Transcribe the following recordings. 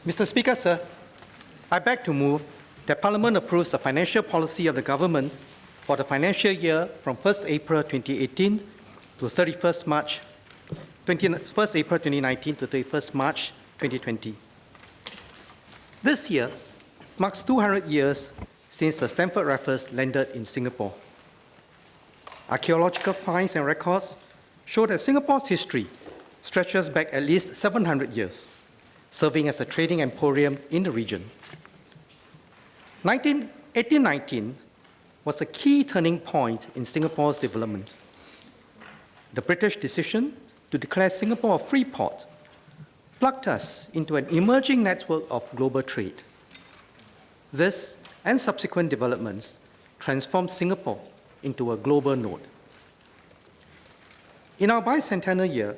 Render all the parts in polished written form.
Mr. Speaker, sir, I beg to move that Parliament approves the financial policy of the government for the financial year from 1st April 2018 to 31st March 1st April 2019 to 31st March 2020. This year marks 200 years since the Stamford Raffles landed in Singapore. Archaeological finds and records show that Singapore's history stretches back at least 700 years, serving as a trading emporium in the region. 1819 was a key turning point in Singapore's development. The British decision to declare Singapore a free port plugged us into an emerging network of global trade. This and subsequent developments transformed Singapore into a global node. In our bicentennial year,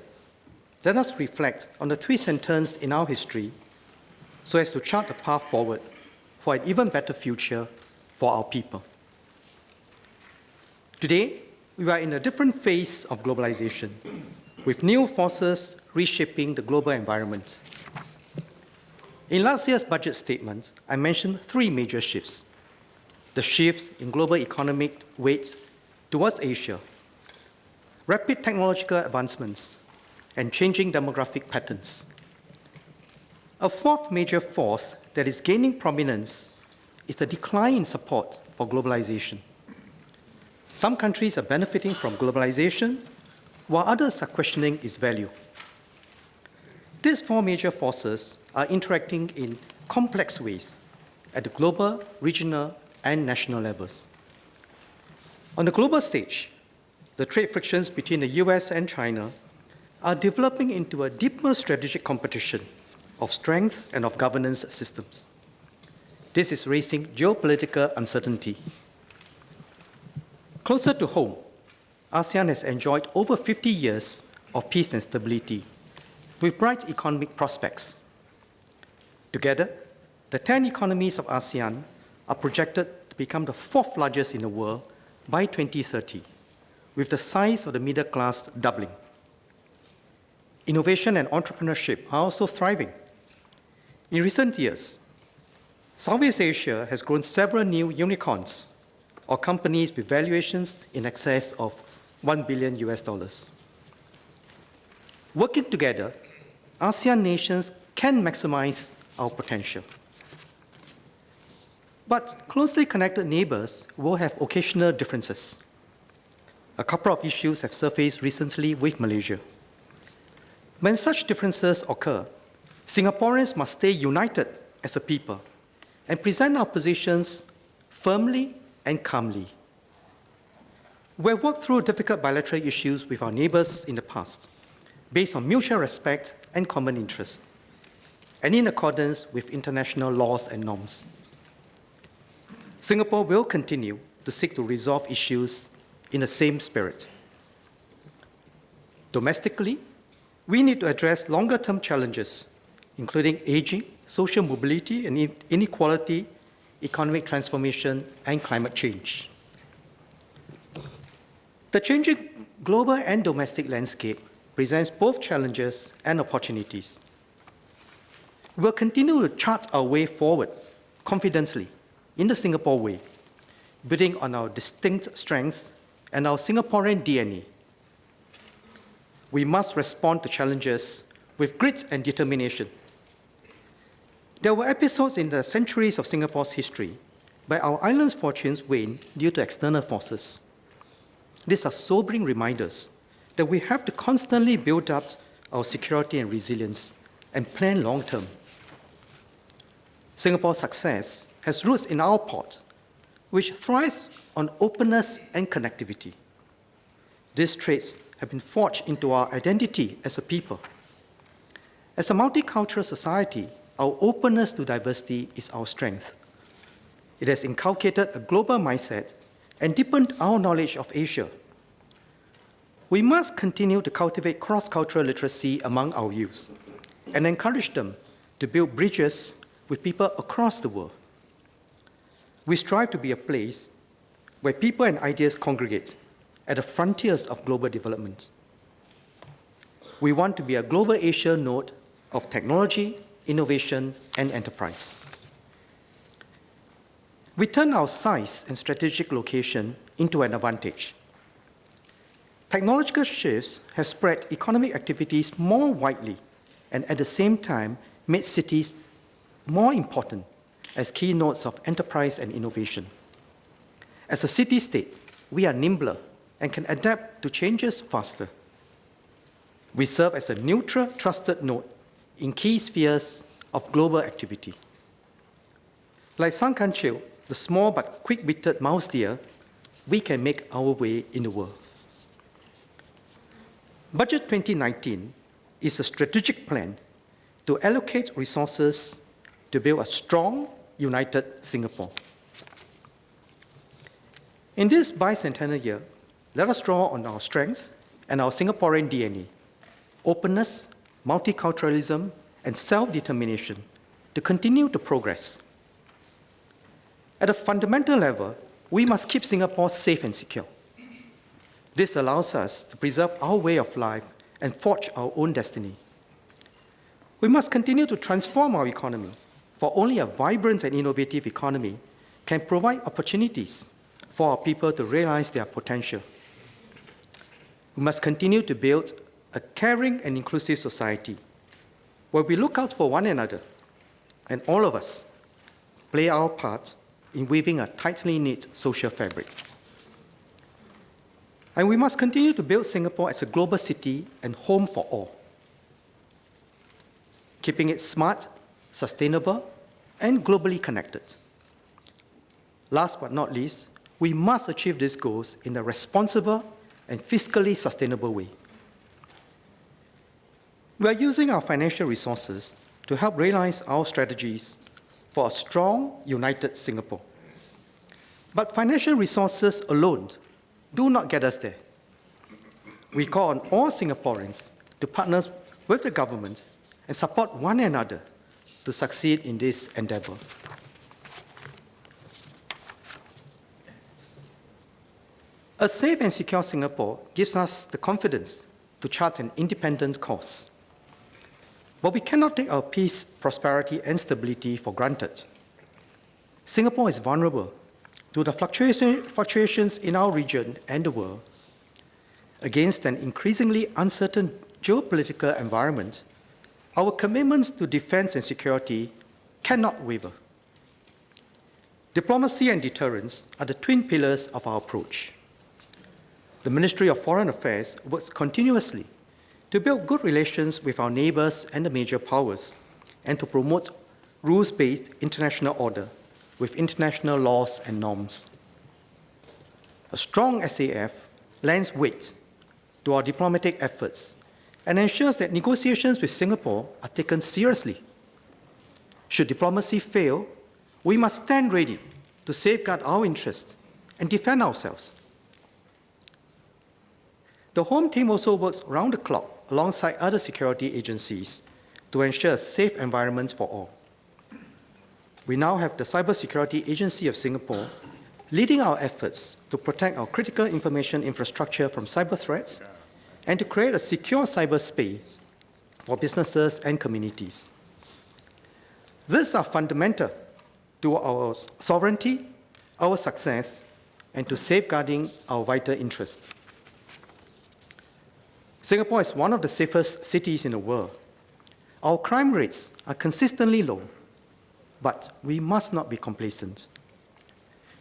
let us reflect on the twists and turns in our history so as to chart a path forward for an even better future for our people. Today, we are in a different phase of globalization, with new forces reshaping the global environment. In last year's budget statement, I mentioned three major shifts: the shift in global economic weight towards Asia, rapid technological advancements, and changing demographic patterns. A fourth major force that is gaining prominence is the decline in support for globalization. Some countries are benefiting from globalization, while others are questioning its value. These four major forces are interacting in complex ways at the global, regional, and national levels. On the global stage, the trade frictions between the US and China are developing into a deeper strategic competition of strength and of governance systems. This is raising geopolitical uncertainty. Closer to home, ASEAN has enjoyed over 50 years of peace and stability, with bright economic prospects. Together, the 10 economies of ASEAN are projected to become the fourth largest in the world by 2030, with the size of the middle class doubling. Innovation and entrepreneurship are also thriving. In recent years, Southeast Asia has grown several new unicorns, or companies with valuations in excess of $1 billion. Working together, ASEAN nations can maximize our potential. But closely connected neighbors will have occasional differences. A couple of issues have surfaced recently with Malaysia. When such differences occur, Singaporeans must stay united as a people and present our positions firmly and calmly. We have worked through difficult bilateral issues with our neighbors in the past, based on mutual respect and common interest, and in accordance with international laws and norms. Singapore will continue to seek to resolve issues in the same spirit. Domestically, we need to address longer-term challenges, including aging, social mobility and inequality, economic transformation, and climate change. The changing global and domestic landscape presents both challenges and opportunities. We will continue to chart our way forward confidently in the Singapore way, building on our distinct strengths and our Singaporean DNA. We must respond to challenges with grit and determination. There were episodes in the centuries of Singapore's history where our island's fortunes waned due to external forces. These are sobering reminders that we have to constantly build up our security and resilience and plan long-term. Singapore's success has roots in our port, which thrives on openness and connectivity. These traits have been forged into our identity as a people. As a multicultural society, our openness to diversity is our strength. It has inculcated a global mindset and deepened our knowledge of Asia. We must continue to cultivate cross-cultural literacy among our youth and encourage them to build bridges with people across the world. We strive to be a place where people and ideas congregate at the frontiers of global development. We want to be a global Asia node of technology, innovation, and enterprise. We turn our size and strategic location into an advantage. Technological shifts have spread economic activities more widely and at the same time made cities more important as key nodes of enterprise and innovation. As a city-state, we are nimbler and can adapt to changes faster. We serve as a neutral, trusted node in key spheres of global activity. Like Sangkanchil, the small but quick-witted mouse deer, we can make our way in the world. Budget 2019 is a strategic plan to allocate resources to build a strong, united Singapore. In this bicentennial year, let us draw on our strengths and our Singaporean DNA, openness, multiculturalism, and self-determination to continue to progress. At a fundamental level, we must keep Singapore safe and secure. This allows us to preserve our way of life and forge our own destiny. We must continue to transform our economy, for only a vibrant and innovative economy can provide opportunities for our people to realize their potential. We must continue to build a caring and inclusive society where we look out for one another and all of us play our part in weaving a tightly knit social fabric. And we must continue to build Singapore as a global city and home for all, keeping it smart, sustainable, and globally connected. Last but not least, we must achieve these goals in a responsible and fiscally sustainable way. We are using our financial resources to help realize our strategies for a strong, united Singapore. But financial resources alone do not get us there. We call on all Singaporeans to partner with the government and support one another to succeed in this endeavor. A safe and secure Singapore gives us the confidence to chart an independent course. But we cannot take our peace, prosperity, and stability for granted. Singapore is vulnerable to the fluctuations in our region and the world. Against an increasingly uncertain geopolitical environment, our commitments to defense and security cannot waver. Diplomacy and deterrence are the twin pillars of our approach. The Ministry of Foreign Affairs works continuously to build good relations with our neighbors and the major powers, and to promote rules-based international order with international laws and norms. A strong SAF lends weight to our diplomatic efforts and ensures that negotiations with Singapore are taken seriously. Should diplomacy fail, we must stand ready to safeguard our interests and defend ourselves. The Home Team also works round the clock alongside other security agencies to ensure a safe environment for all. We now have the Cybersecurity Agency of Singapore leading our efforts to protect our critical information infrastructure from cyber threats and to create a secure cyberspace for businesses and communities. These are fundamental to our sovereignty, our success, and to safeguarding our vital interests. Singapore is one of the safest cities in the world. Our crime rates are consistently low, but we must not be complacent.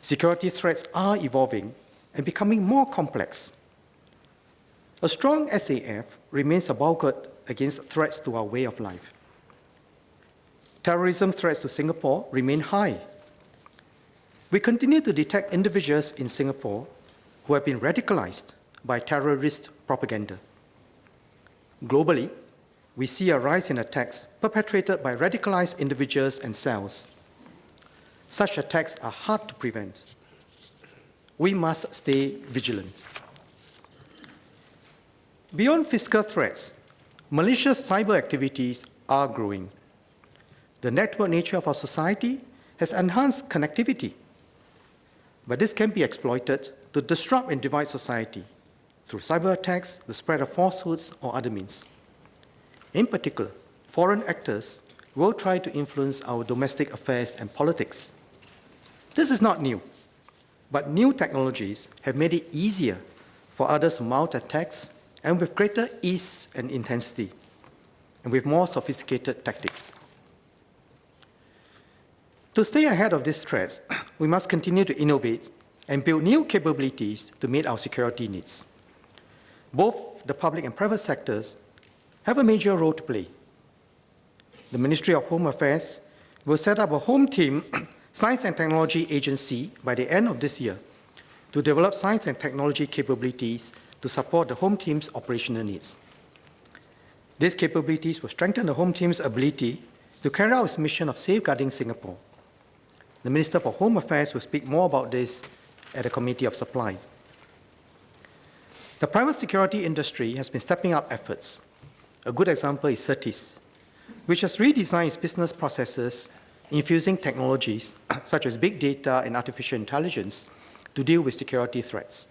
Security threats are evolving and becoming more complex. A strong SAF remains a bulwark against threats to our way of life. Terrorism threats to Singapore remain high. We continue to detect individuals in Singapore who have been radicalized by terrorist propaganda. Globally, we see a rise in attacks perpetrated by radicalized individuals and cells. Such attacks are hard to prevent. We must stay vigilant. Beyond fiscal threats, malicious cyber activities are growing. The network nature of our society has enhanced connectivity, but this can be exploited to disrupt and divide society through cyber attacks, the spread of falsehoods, or other means. In particular, foreign actors will try to influence our domestic affairs and politics. This is not new, but new technologies have made it easier for others to mount attacks, and with greater ease and intensity, and with more sophisticated tactics. To stay ahead of these threats, we must continue to innovate and build new capabilities to meet our security needs. Both the public and private sectors have a major role to play. The Ministry of Home Affairs will set up a Home Team Science and Technology Agency by the end of this year to develop science and technology capabilities to support the Home Team's operational needs. These capabilities will strengthen the Home Team's ability to carry out its mission of safeguarding Singapore. The Minister for Home Affairs will speak more about this at the Committee of Supply. The private security industry has been stepping up efforts. A good example is Certis, which has redesigned its business processes, infusing technologies such as big data and artificial intelligence to deal with security threats.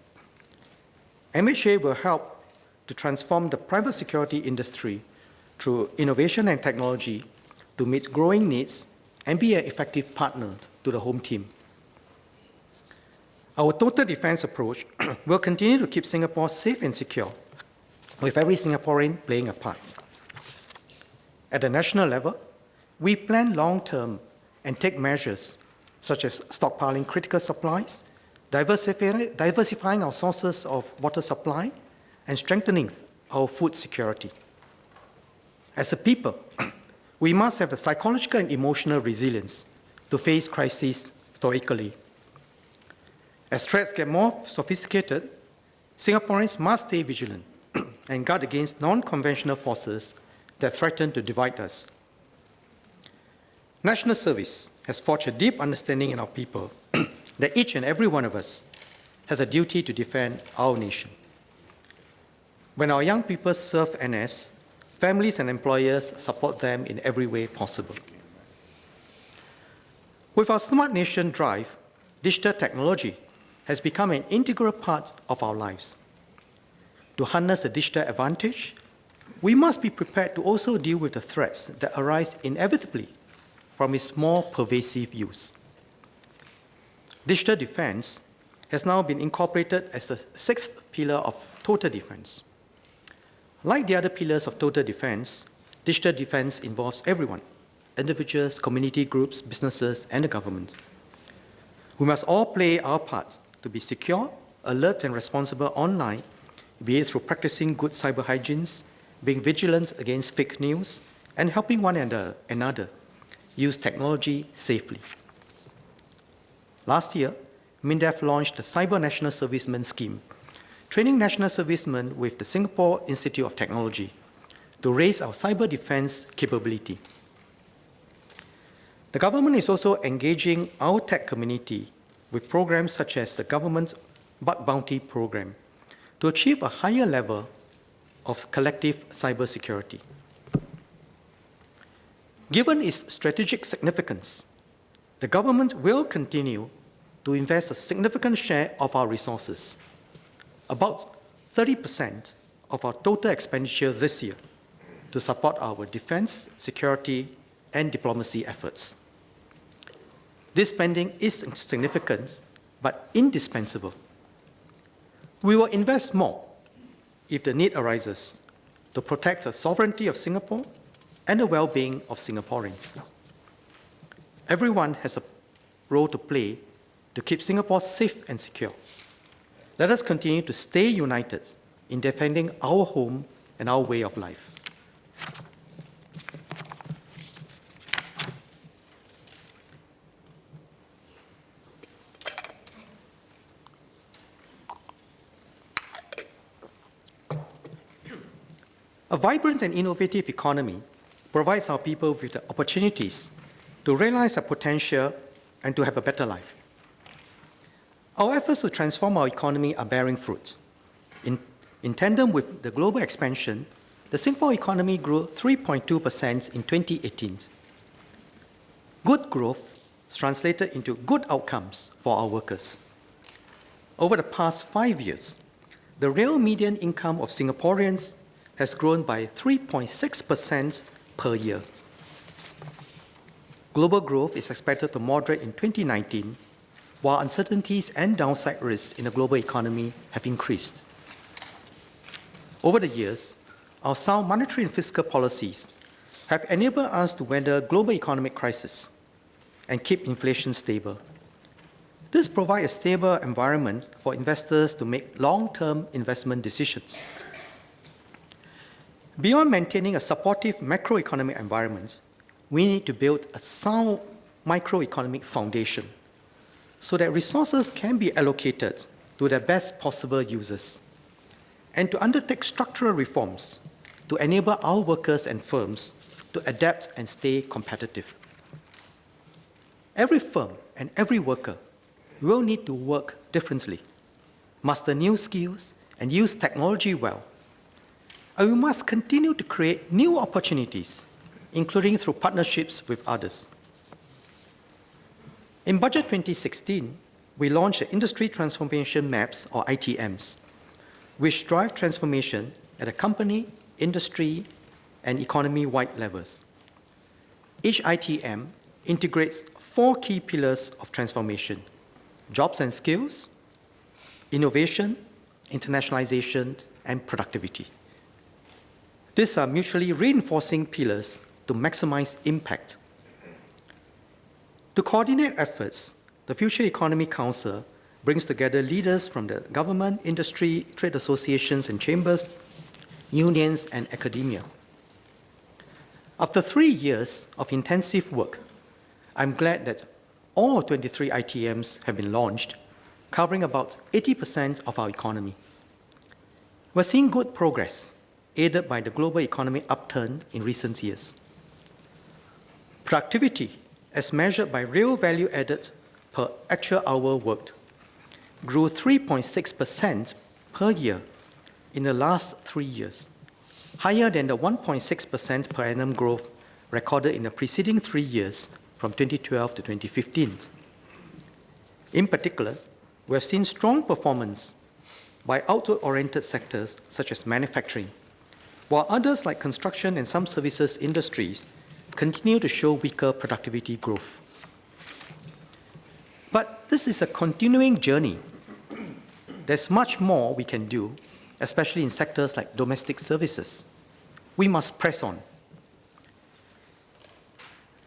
MHA will help to transform the private security industry through innovation and technology to meet growing needs and be an effective partner to the Home Team. Our total defense approach will continue to keep Singapore safe and secure, with every Singaporean playing a part. At the national level, we plan long-term and take measures such as stockpiling critical supplies, diversifying our sources of water supply, and strengthening our food security. As a people, we must have the psychological and emotional resilience to face crises stoically. As threats get more sophisticated, Singaporeans must stay vigilant and guard against non-conventional forces that threaten to divide us. National Service has forged a deep understanding in our people that each and every one of us has a duty to defend our nation. When our young people serve NS, families and employers support them in every way possible. With our Smart Nation drive, digital technology has become an integral part of our lives. To harness the digital advantage, we must be prepared to also deal with the threats that arise inevitably from its more pervasive use. Digital defense has now been incorporated as the sixth pillar of total defense. Like the other pillars of total defense, digital defense involves everyone, individuals, community groups, businesses, and the government. We must all play our part to be secure, alert, and responsible online, be it through practicing good cyber hygiene, being vigilant against fake news, and helping one another use technology safely. Last year, MINDEF launched the Cyber National Servicemen Scheme, training national servicemen with the Singapore Institute of Technology to raise our cyber defense capability. The government is also engaging our tech community with programs such as the government's Bug Bounty program to achieve a higher level of collective cybersecurity. Given its strategic significance, the government will continue to invest a significant share of our resources, about 30% of our total expenditure this year, to support our defense, security, and diplomacy efforts. This spending is significant, but indispensable. We will invest more if the need arises to protect the sovereignty of Singapore and the well-being of Singaporeans. Everyone has a role to play to keep Singapore safe and secure. Let us continue to stay united in defending our home and our way of life. A vibrant and innovative economy provides our people with the opportunities to realize their potential and to have a better life. Our efforts to transform our economy are bearing fruit. In tandem with the global expansion, the Singapore economy grew 3.2% in 2018. Good growth is translated into good outcomes for our workers. Over the past 5 years, the real median income of Singaporeans has grown by 3.6% per year. Global growth is expected to moderate in 2019, while uncertainties and downside risks in the global economy have increased. Over the years, our sound monetary and fiscal policies have enabled us to weather global economic crisis and keep inflation stable. This provides a stable environment for investors to make long-term investment decisions. Beyond maintaining a supportive macroeconomic environment, we need to build a sound microeconomic foundation so that resources can be allocated to their best possible users, and to undertake structural reforms to enable our workers and firms to adapt and stay competitive. Every firm and every worker will need to work differently, master new skills, and use technology well. And we must continue to create new opportunities, including through partnerships with others. In Budget 2016, we launched the Industry Transformation Maps, or ITMs, which drive transformation at a company, industry, and economy-wide levels. Each ITM integrates 4 key pillars of transformation: jobs and skills, innovation, internationalization, and productivity. These are mutually reinforcing pillars to maximize impact. To coordinate efforts, the Future Economy Council brings together leaders from the government, industry, trade associations and chambers, unions, and academia. After 3 years of intensive work, I'm glad that all 23 ITMs have been launched, covering about 80% of our economy. We're seeing good progress, aided by the global economic upturn in recent years. Productivity, as measured by real value added per actual hour worked, grew 3.6% per year in the last 3 years, higher than the 1.6% per annum growth recorded in the preceding 3 years from 2012 to 2015. In particular, we have seen strong performance by outward-oriented sectors such as manufacturing, while others like construction and some services industries continue to show weaker productivity growth. But this is a continuing journey. There's much more we can do, especially in sectors like domestic services. We must press on.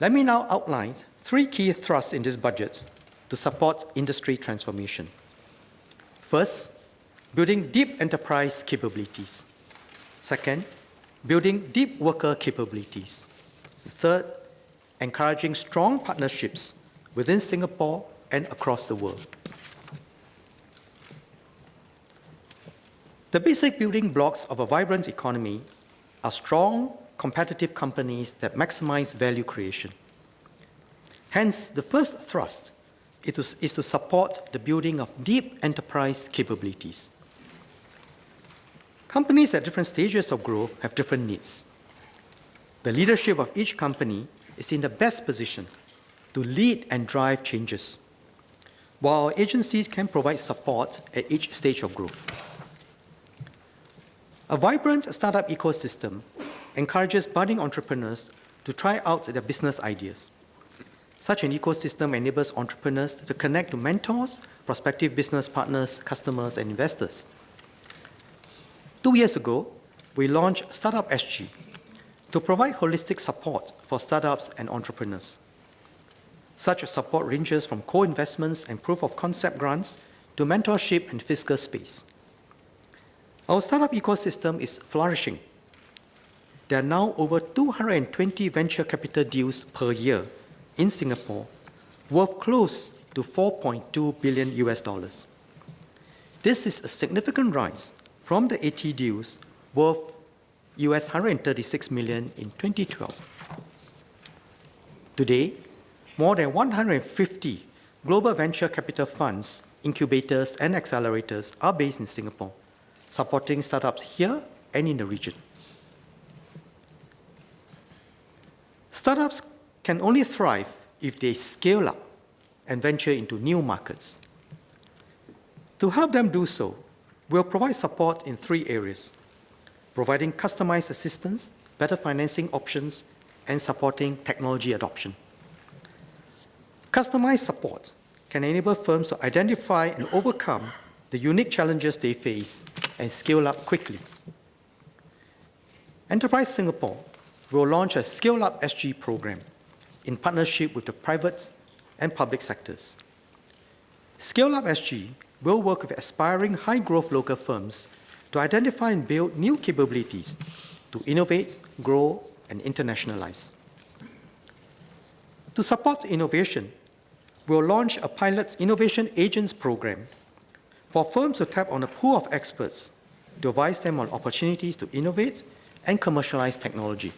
Let me now outline 3 key thrusts in this budget to support industry transformation. First, building deep enterprise capabilities. Second, building deep worker capabilities. Third, encouraging strong partnerships within Singapore and across the world. The basic building blocks of a vibrant economy are strong, competitive companies that maximize value creation. Hence, the first thrust is to support the building of deep enterprise capabilities. Companies at different stages of growth have different needs. The leadership of each company is in the best position to lead and drive changes, while our agencies can provide support at each stage of growth. A vibrant startup ecosystem encourages budding entrepreneurs to try out their business ideas. Such an ecosystem enables entrepreneurs to connect to mentors, prospective business partners, customers, and investors. 2 years ago, we launched Startup SG to provide holistic support for startups and entrepreneurs. Such support ranges from co-investments and proof-of-concept grants to mentorship and fiscal space. Our startup ecosystem is flourishing. There are now over 220 venture capital deals per year in Singapore, worth close to $4.2 billion. This is a significant rise from the 80 deals worth $136 million in 2012. Today, more than 150 global venture capital funds, incubators, and accelerators are based in Singapore, supporting startups here and in the region. Startups can only thrive if they scale up and venture into new markets. To help them do so, we'll provide support in 3 areas: providing customized assistance, better financing options, and supporting technology adoption. Customized support can enable firms to identify and overcome the unique challenges they face and scale up quickly. Enterprise Singapore will launch a Scale Up SG program in partnership with the private and public sectors. Scale Up SG will work with aspiring high-growth local firms to identify and build new capabilities to innovate, grow, and internationalize. To support innovation, we'll launch a pilot Innovation Agents program for firms to tap on a pool of experts to advise them on opportunities to innovate and commercialize technology.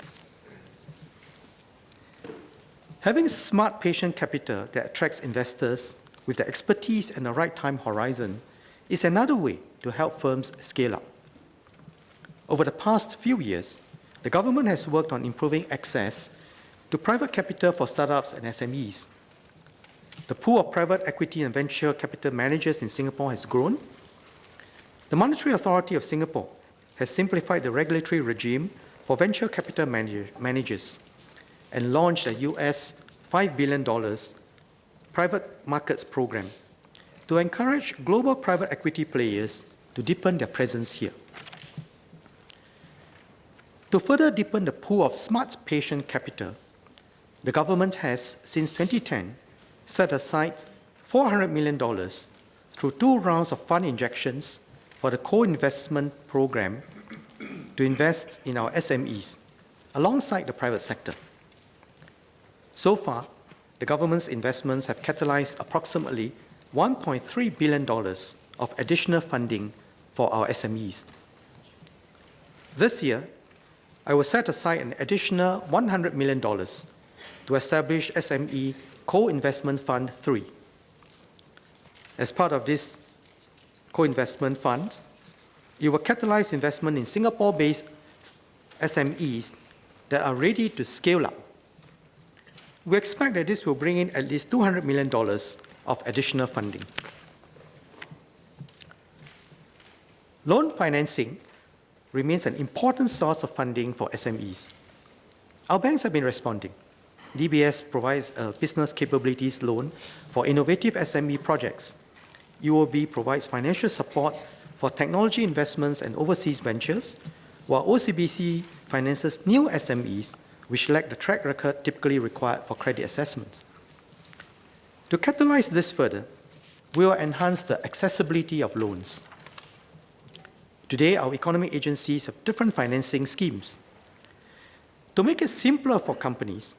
Having smart patient capital that attracts investors with the expertise and the right time horizon is another way to help firms scale up. Over the past few years, the government has worked on improving access to private capital for startups and SMEs. The pool of private equity and venture capital managers in Singapore has grown. The Monetary Authority of Singapore has simplified the regulatory regime for venture capital managers and launched a US $5 billion private markets program to encourage global private equity players to deepen their presence here. To further deepen the pool of smart patient capital, the government has, since 2010, set aside $400 million through 2 rounds of fund injections for the co-investment program to invest in our SMEs alongside the private sector. So far, the government's investments have catalyzed approximately $1.3 billion of additional funding for our SMEs. This year, I will set aside an additional $100 million to establish SME Co-Investment Fund 3. As part of this co-investment fund, it will catalyze investment in Singapore-based SMEs that are ready to scale up. We expect that this will bring in at least $200 million of additional funding. Loan financing remains an important source of funding for SMEs. Our banks have been responding. DBS provides a business capabilities loan for innovative SME projects. UOB provides financial support for technology investments and overseas ventures, while OCBC finances new SMEs which lack the track record typically required for credit assessment. To catalyze this further, we will enhance the accessibility of loans. Today, our economic agencies have different financing schemes. To make it simpler for companies,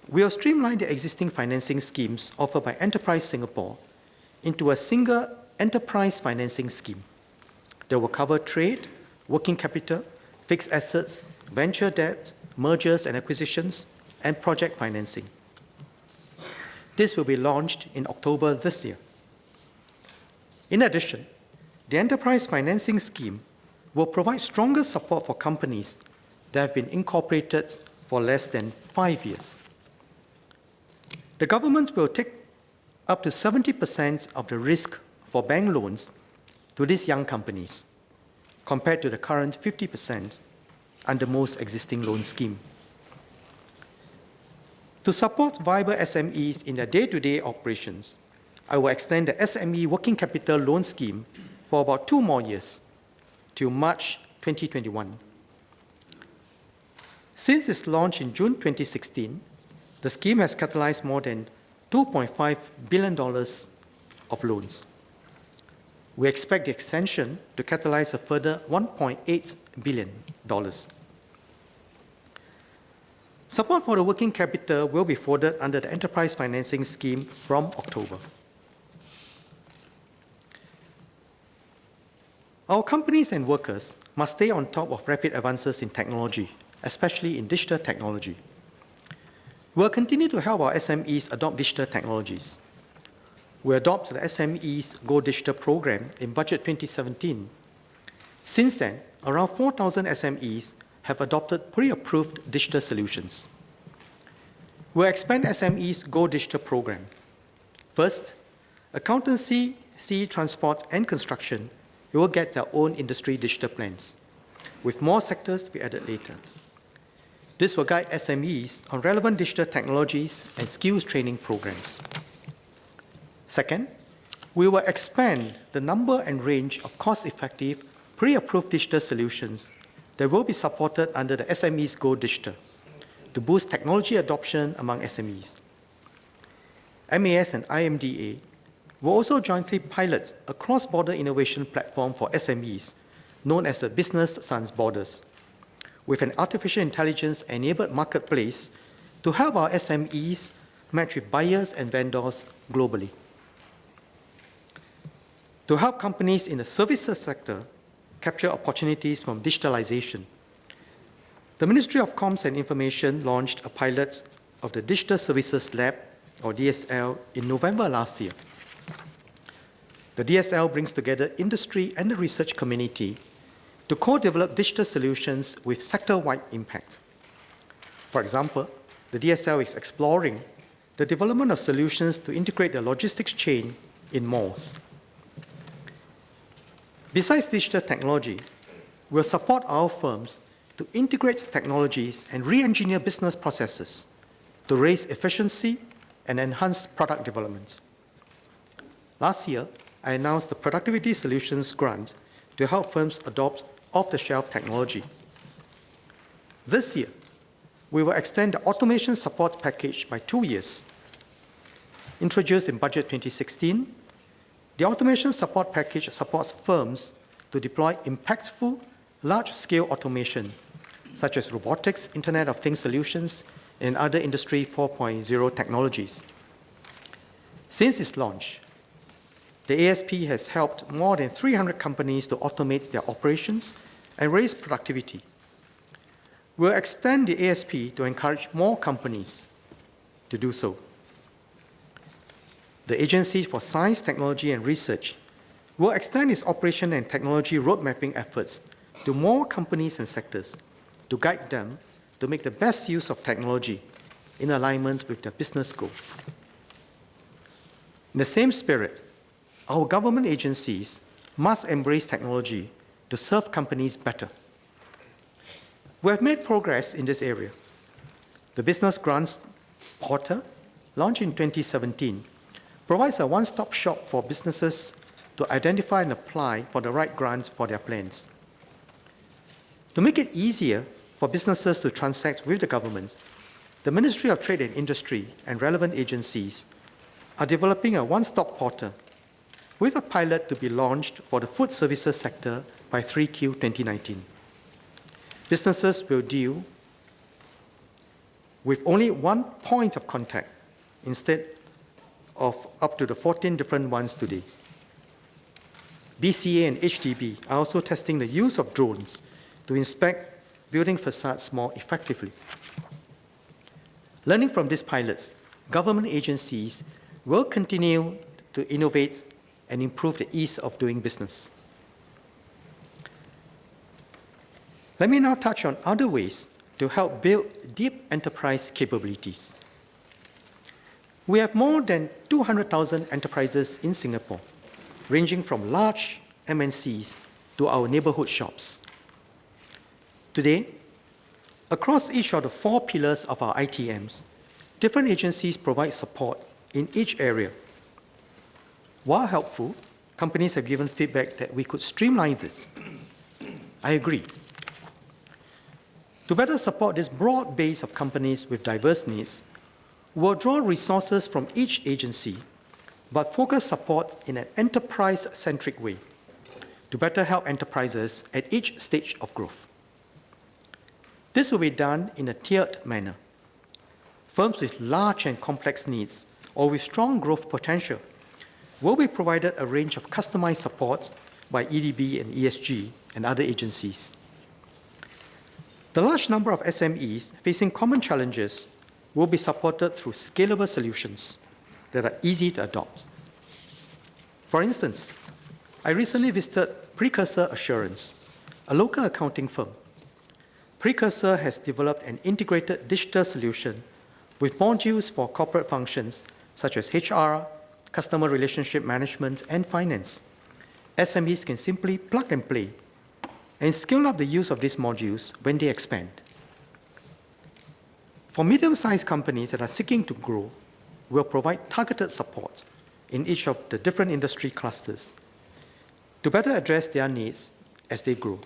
we will streamline the existing financing schemes offered by Enterprise Singapore into a single enterprise financing scheme that will cover trade, working capital, fixed assets, venture debt, mergers and acquisitions, and project financing. This will be launched in October this year. In addition, the enterprise financing scheme will provide stronger support for companies that have been incorporated for less than 5 years. The government will take up to 70% of the risk for bank loans to these young companies, compared to the current 50% under most existing loan scheme. To support viable SMEs in their day-to-day operations, I will extend the SME Working Capital Loan Scheme for about 2 more years, till March 2021. Since its launch in June 2016, the scheme has catalyzed more than $2.5 billion of loans. We expect the extension to catalyze a further $1.8 billion. Support for the working capital will be afforded under the Enterprise Financing Scheme from October. Our companies and workers must stay on top of rapid advances in technology, especially in digital technology. We will continue to help our SMEs adopt digital technologies. We adopted the SMEs Go Digital program in Budget 2017. Since then, around 4,000 SMEs have adopted pre-approved digital solutions. We will expand SMEs Go Digital program. First, accountancy, sea transport, and construction will get their own industry digital plans, with more sectors to be added later. This will guide SMEs on relevant digital technologies and skills training programs. Second, we will expand the number and range of cost-effective, pre-approved digital solutions that will be supported under the SMEs Go Digital to boost technology adoption among SMEs. MAS and IMDA will also jointly pilot a cross-border innovation platform for SMEs known as the Business Sans Borders, with an artificial intelligence-enabled marketplace to help our SMEs match with buyers and vendors globally. To help companies in the services sector capture opportunities from digitalization, the Ministry of Comms and Information launched a pilot of the Digital Services Lab, or DSL, in November last year. The DSL brings together industry and the research community to co-develop digital solutions with sector-wide impact. For example, the DSL is exploring the development of solutions to integrate the logistics chain in malls. Besides digital technology, we'll support our firms to integrate technologies and re-engineer business processes to raise efficiency and enhance product development. Last year, I announced the Productivity Solutions Grant to help firms adopt off-the-shelf technology. This year, we will extend the Automation Support Package by 2 years. Introduced in Budget 2016, the Automation Support Package supports firms to deploy impactful, large-scale automation, such as robotics, Internet of Things solutions, and other Industry 4.0 technologies. Since its launch, the ASP has helped more than 300 companies to automate their operations and raise productivity. We'll extend the ASP to encourage more companies to do so. The Agency for Science, Technology and Research will extend its operation and technology road mapping efforts to more companies and sectors to guide them to make the best use of technology in alignment with their business goals. In the same spirit, our government agencies must embrace technology to serve companies better. We have made progress in this area. The Business Grants Portal, launched in 2017, provides a one-stop shop for businesses to identify and apply for the right grants for their plans. To make it easier for businesses to transact with the government, the Ministry of Trade and Industry and relevant agencies are developing a one-stop portal with a pilot to be launched for the food services sector by 3Q 2019. Businesses will deal with only one point of contact instead of up to the 14 different ones today. BCA and HDB are also testing the use of drones to inspect building facades more effectively. Learning from these pilots, government agencies will continue to innovate and improve the ease of doing business. Let me now touch on other ways to help build deep enterprise capabilities. We have more than 200,000 enterprises in Singapore, ranging from large MNCs to our neighborhood shops. Today, across each of the 4 pillars of our ITMs, different agencies provide support in each area. While helpful, companies have given feedback that we could streamline this. I agree. To better support this broad base of companies with diverse needs, we'll draw resources from each agency, but focus support in an enterprise-centric way to better help enterprises at each stage of growth. This will be done in a tiered manner. Firms with large and complex needs or with strong growth potential will be provided a range of customized support by EDB and ESG and other agencies. The large number of SMEs facing common challenges will be supported through scalable solutions that are easy to adopt. For instance, I recently visited Precursor Assurance, a local accounting firm. Precursor has developed an integrated digital solution with modules for corporate functions such as HR, customer relationship management, and finance. SMEs can simply plug and play and scale up the use of these modules when they expand. For medium-sized companies that are seeking to grow, we'll provide targeted support in each of the different industry clusters to better address their needs as they grow.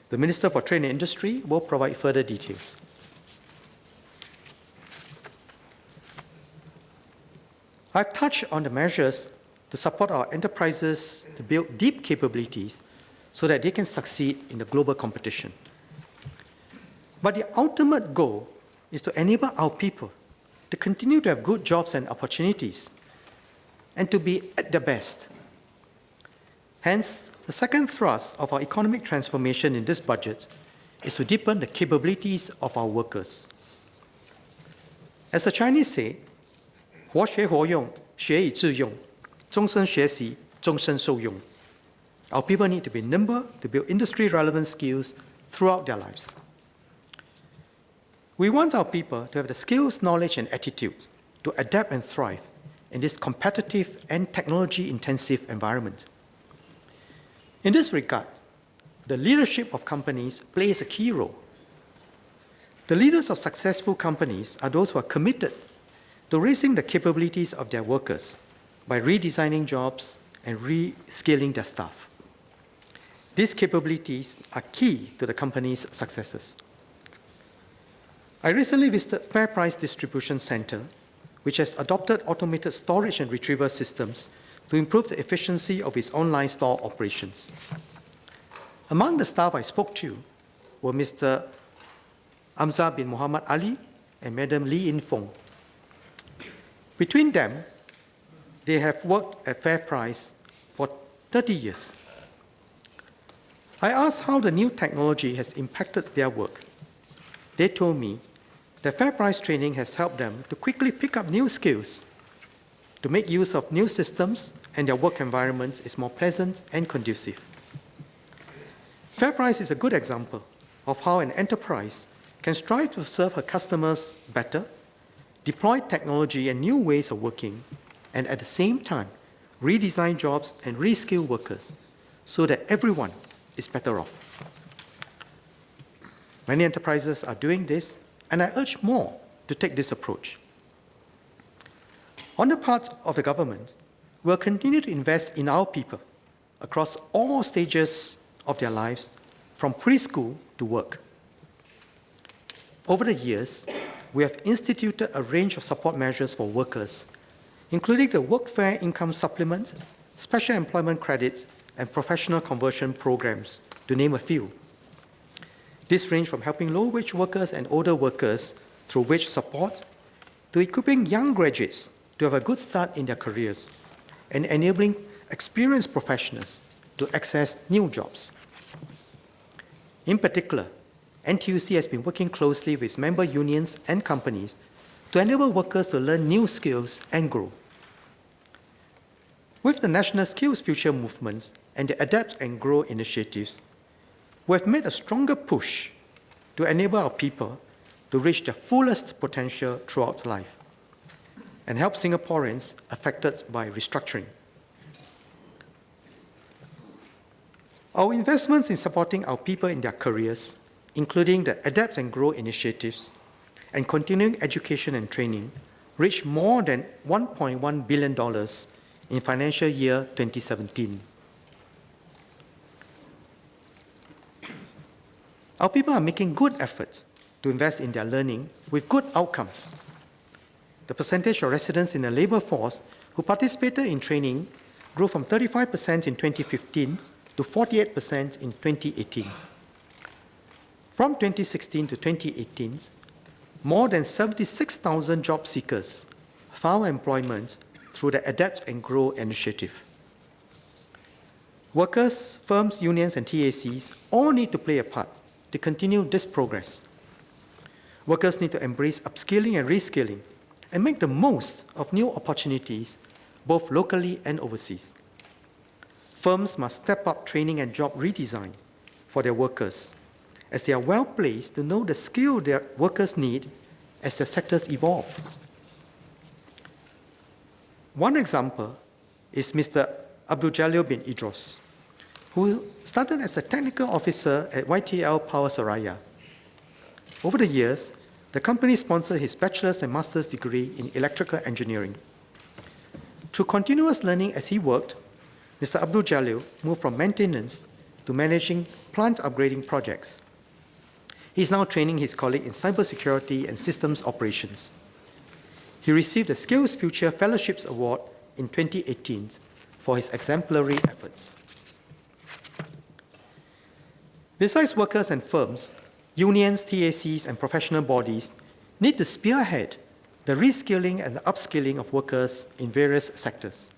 The Minister for Trade and Industry will provide further details. I've touched on the measures to support our enterprises to build deep capabilities so that they can succeed in the global competition. But the ultimate goal is to enable our people to continue to have good jobs and opportunities and to be at their best. Hence, the second thrust of our economic transformation in this budget is to deepen the capabilities of our workers. As the Chinese say, 活学活用,学以致用,终身学习,终身受用. Our people need to be nimble to build industry-relevant skills throughout their lives. We want our people to have the skills, knowledge, and attitude to adapt and thrive in this competitive and technology-intensive environment. In this regard, the leadership of companies plays a key role. The leaders of successful companies are those who are committed to raising the capabilities of their workers by redesigning jobs and reskilling their staff. These capabilities are key to the company's successes. I recently visited Fair Price Distribution Center, which has adopted automated storage and retrieval systems to improve the efficiency of its online store operations. Among the staff I spoke to were Mr. Amza bin Muhammad Ali and Madam Li In-Fong. Between them, they have worked at Fair Price for 30 years. I asked how the new technology has impacted their work. They told me that Fair Price training has helped them to quickly pick up new skills, to make use of new systems, and their work environment is more pleasant and conducive. Fair Price is a good example of how an enterprise can strive to serve her customers better, deploy technology and new ways of working, and at the same time, redesign jobs and reskill workers so that everyone is better off. Many enterprises are doing this, and I urge more to take this approach. On the part of the government, we'll continue to invest in our people across all stages of their lives, from preschool to work. Over the years, we have instituted a range of support measures for workers, including the Workfare Income Supplement, Special Employment Credits, and Professional Conversion Programs, to name a few. This range from helping low-wage workers and older workers through wage support to equipping young graduates to have a good start in their careers and enabling experienced professionals to access new jobs. In particular, NTUC has been working closely with member unions and companies to enable workers to learn new skills and grow. With the National Skills Future movements and the Adapt and Grow initiatives, we have made a stronger push to enable our people to reach their fullest potential throughout life and help Singaporeans affected by restructuring. Our investments in supporting our people in their careers, including the Adapt and Grow initiatives and continuing education and training, reached more than $1.1 billion in financial year 2017. Our people are making good efforts to invest in their learning with good outcomes. The percentage of residents in the labour force who participated in training grew from 35% in 2015 to 48% in 2018. From 2016 to 2018, more than 76,000 job seekers found employment through the Adapt and Grow initiative. Workers, firms, unions, and TACs all need to play a part to continue this progress. Workers need to embrace upskilling and reskilling and make the most of new opportunities, both locally and overseas. Firms must step up training and job redesign for their workers, as they are well placed to know the skill their workers need as their sectors evolve. One example is Mr. Abdul Jalil bin Idros, who started as a technical officer at YTL Power Seraya. Over the years, the company sponsored his bachelor's and master's degree in electrical engineering. Through continuous learning as he worked, Mr. Abdul Jalil moved from maintenance to managing plant upgrading projects. He is now training his colleague in cybersecurity and systems operations. He received the Skills Future Fellowships Award in 2018 for his exemplary efforts. Besides workers and firms, unions, TACs, and professional bodies need to spearhead the reskilling and upskilling of workers in various sectors.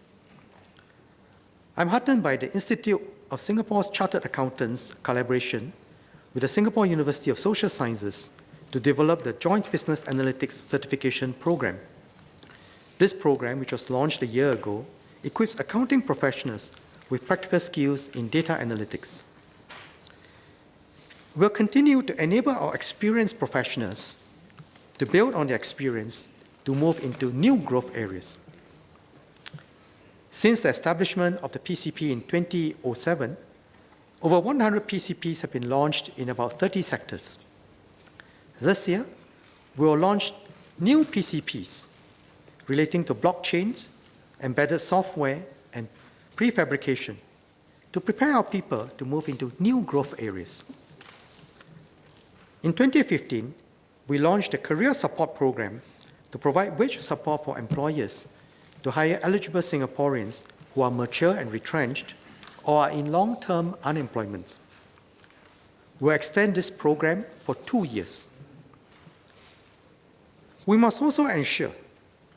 I'm heartened by the Institute of Singapore's Chartered Accountants collaboration with the Singapore University of Social Sciences to develop the Joint Business Analytics Certification Program. This program, which was launched a year ago, equips accounting professionals with practical skills in data analytics. We'll continue to enable our experienced professionals to build on their experience to move into new growth areas. Since the establishment of the PCP in 2007, over 100 PCPs have been launched in about 30 sectors. This year, we will launch new PCPs relating to blockchains, embedded software, and prefabrication to prepare our people to move into new growth areas. In 2015, we launched a career support program to provide wage support for employers to hire eligible Singaporeans who are mature and retrenched or are in long-term unemployment. We'll extend this program for 2 years. We must also ensure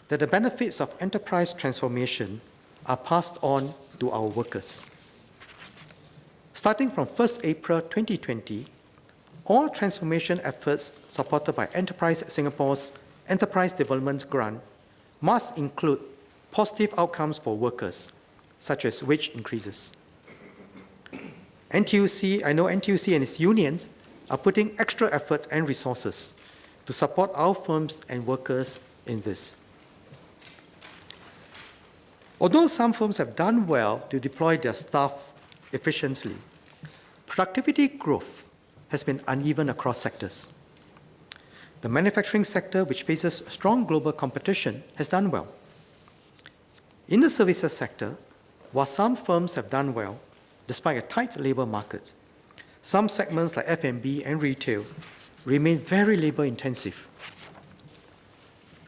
that the benefits of enterprise transformation are passed on to our workers. Starting from 1st April 2020, all transformation efforts supported by Enterprise Singapore's Enterprise Development Grant must include positive outcomes for workers, such as wage increases. I know NTUC and its unions are putting extra effort and resources to support our firms and workers in this. Although some firms have done well to deploy their staff efficiently, productivity growth has been uneven across sectors. The manufacturing sector, which faces strong global competition, has done well. In the services sector, while some firms have done well, despite a tight labor market, some segments like F&B and retail remain very labor-intensive.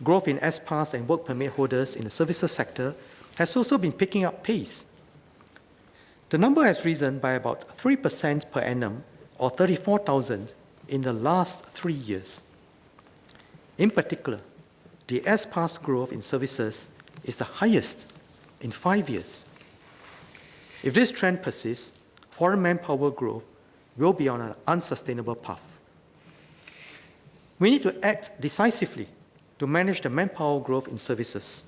Growth in S-Pass and work permit holders in the services sector has also been picking up pace. The number has risen by about 3% per annum, or 34,000 in the last 3 years. In particular, the S-Pass growth in services is the highest in 5 years. If this trend persists, foreign manpower growth will be on an unsustainable path. We need to act decisively to manage the manpower growth in services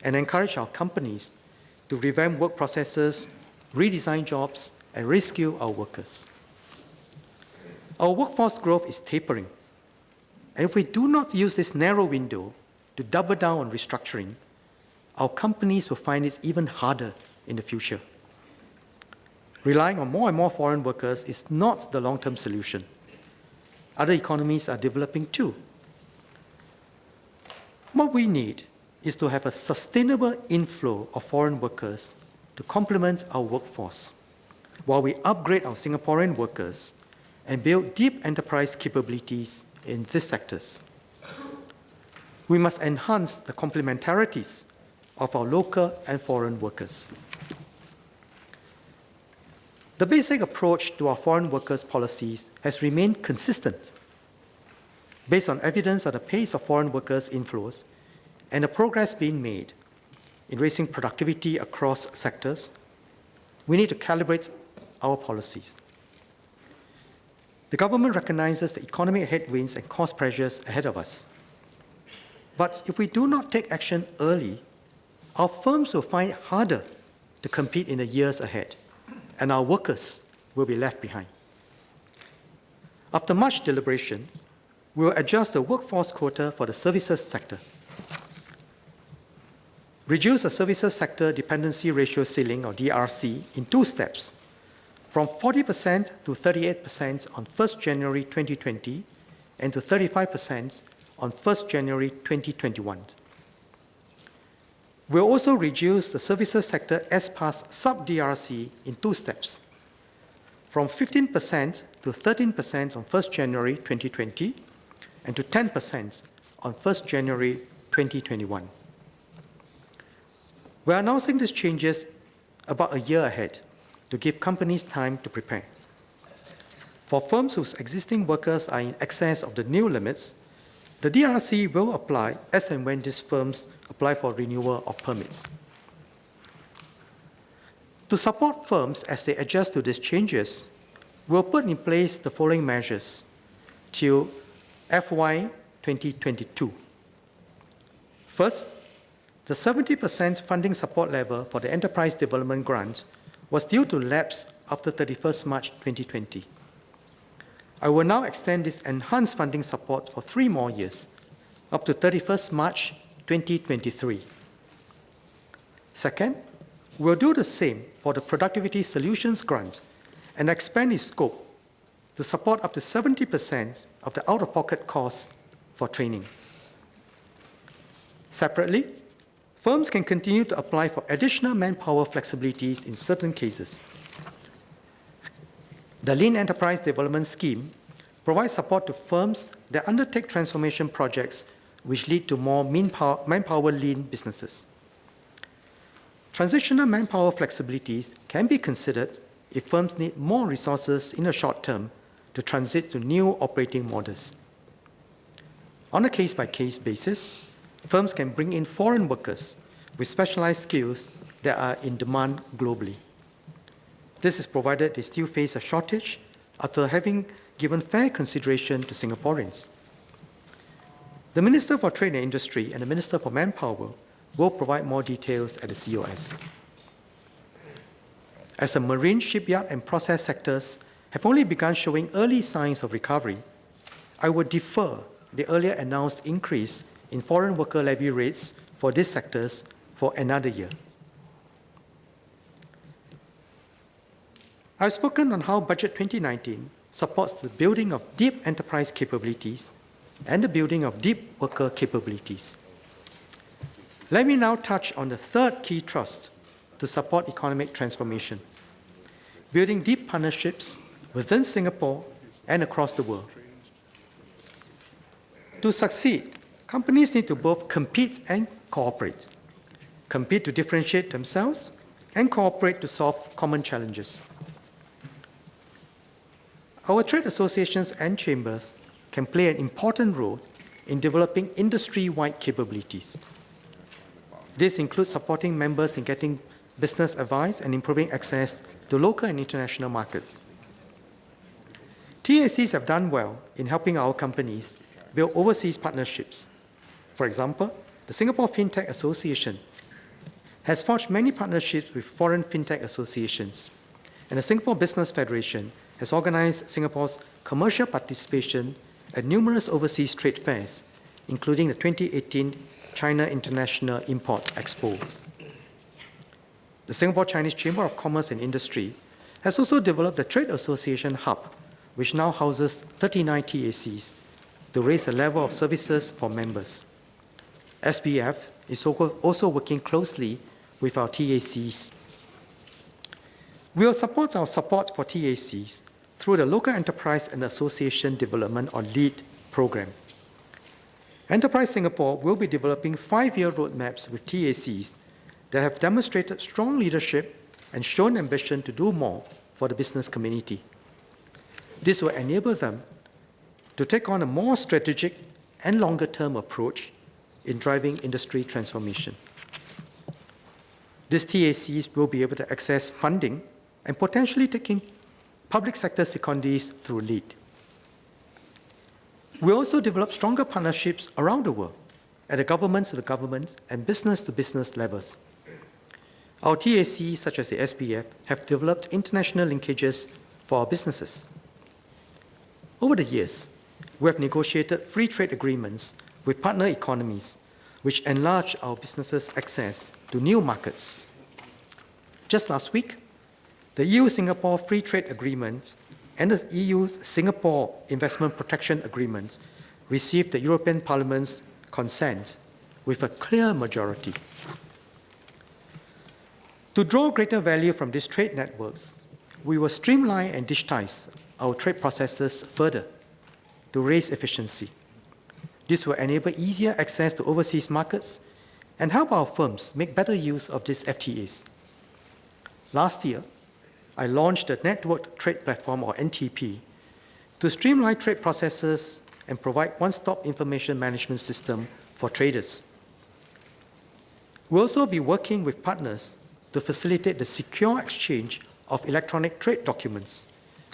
and encourage our companies to revamp work processes, redesign jobs, and reskill our workers. Our workforce growth is tapering, and if we do not use this narrow window to double down on restructuring, our companies will find it even harder in the future. Relying on more and more foreign workers is not the long-term solution. Other economies are developing too. What we need is to have a sustainable inflow of foreign workers to complement our workforce, while we upgrade our Singaporean workers and build deep enterprise capabilities in these sectors. We must enhance the complementarities of our local and foreign workers. The basic approach to our foreign workers' policies has remained consistent. Based on evidence of the pace of foreign workers' inflows and the progress being made in raising productivity across sectors, we need to calibrate our policies. The government recognizes the economic headwinds and cost pressures ahead of us. But if we do not take action early, our firms will find it harder to compete in the years ahead, and our workers will be left behind. After much deliberation, we will adjust the workforce quota for the services sector, reduce the services sector dependency ratio ceiling, or DRC, in 2 steps, from 40% to 38% on 1st January 2020 and to 35% on 1st January 2021. We'll also reduce the services sector S-Pass sub-DRC in 2 steps, from 15% to 13% on 1st January 2020 and to 10% on 1st January 2021. We're announcing these changes about a year ahead to give companies time to prepare. For firms whose existing workers are in excess of the new limits, the DRC will apply as and when these firms apply for renewal of permits. To support firms as they adjust to these changes, we'll put in place the following measures till FY 2022. First, the 70% funding support level for the enterprise development grant was due to lapse after 31st March 2020. I will now extend this enhanced funding support for 3 more years, up to 31st March 2023. Second, we'll do the same for the Productivity Solutions Grant and expand its scope to support up to 70% of the out-of-pocket costs for training. Separately, firms can continue to apply for additional manpower flexibilities in certain cases. The Lean Enterprise Development Scheme provides support to firms that undertake transformation projects which lead to more manpower lean businesses. Transitional manpower flexibilities can be considered if firms need more resources in the short term to transit to new operating models. On a case-by-case basis, firms can bring in foreign workers with specialized skills that are in demand globally. This is provided they still face a shortage after having given fair consideration to Singaporeans. The Minister for Trade and Industry and the Minister for Manpower will provide more details at the COS. As the marine, shipyard, and process sectors have only begun showing early signs of recovery, I would defer the earlier announced increase in foreign worker levy rates for these sectors for another year. I've spoken on how Budget 2019 supports the building of deep enterprise capabilities and the building of deep worker capabilities. Let me now touch on the third key thrust to support economic transformation, building deep partnerships within Singapore and across the world. To succeed, companies need to both compete and cooperate. Compete to differentiate themselves and cooperate to solve common challenges. Our trade associations and chambers can play an important role in developing industry-wide capabilities. This includes supporting members in getting business advice and improving access to local and international markets. TACs have done well in helping our companies build overseas partnerships. For example, the Singapore Fintech Association has forged many partnerships with foreign fintech associations, and the Singapore Business Federation has organized Singapore's commercial participation at numerous overseas trade fairs, including the 2018 China International Import Expo. The Singapore Chinese Chamber of Commerce and Industry has also developed a trade association hub, which now houses 39 TACs, to raise the level of services for members. SBF is also working closely with our TACs. We will support our support for TACs through the Local Enterprise and Association Development or LEAD program. Enterprise Singapore will be developing 5-year roadmaps with TACs that have demonstrated strong leadership and shown ambition to do more for the business community. This will enable them to take on a more strategic and longer-term approach in driving industry transformation. These TACs will be able to access funding and potentially taking public sector secondees through LEAD. We also develop stronger partnerships around the world at the government-to-government and business-to-business levels. Our TACs, such as the SBF, have developed international linkages for our businesses. Over the years, we have negotiated free trade agreements with partner economies, which enlarge our businesses' access to new markets. Just last week, the EU-Singapore Free Trade Agreement and the EU-Singapore Investment Protection Agreement received the European Parliament's consent with a clear majority. To draw greater value from these trade networks, we will streamline and digitize our trade processes further to raise efficiency. This will enable easier access to overseas markets and help our firms make better use of these FTAs. Last year, I launched the Networked Trade Platform, or NTP, to streamline trade processes and provide one-stop information management system for traders. We'll also be working with partners to facilitate the secure exchange of electronic trade documents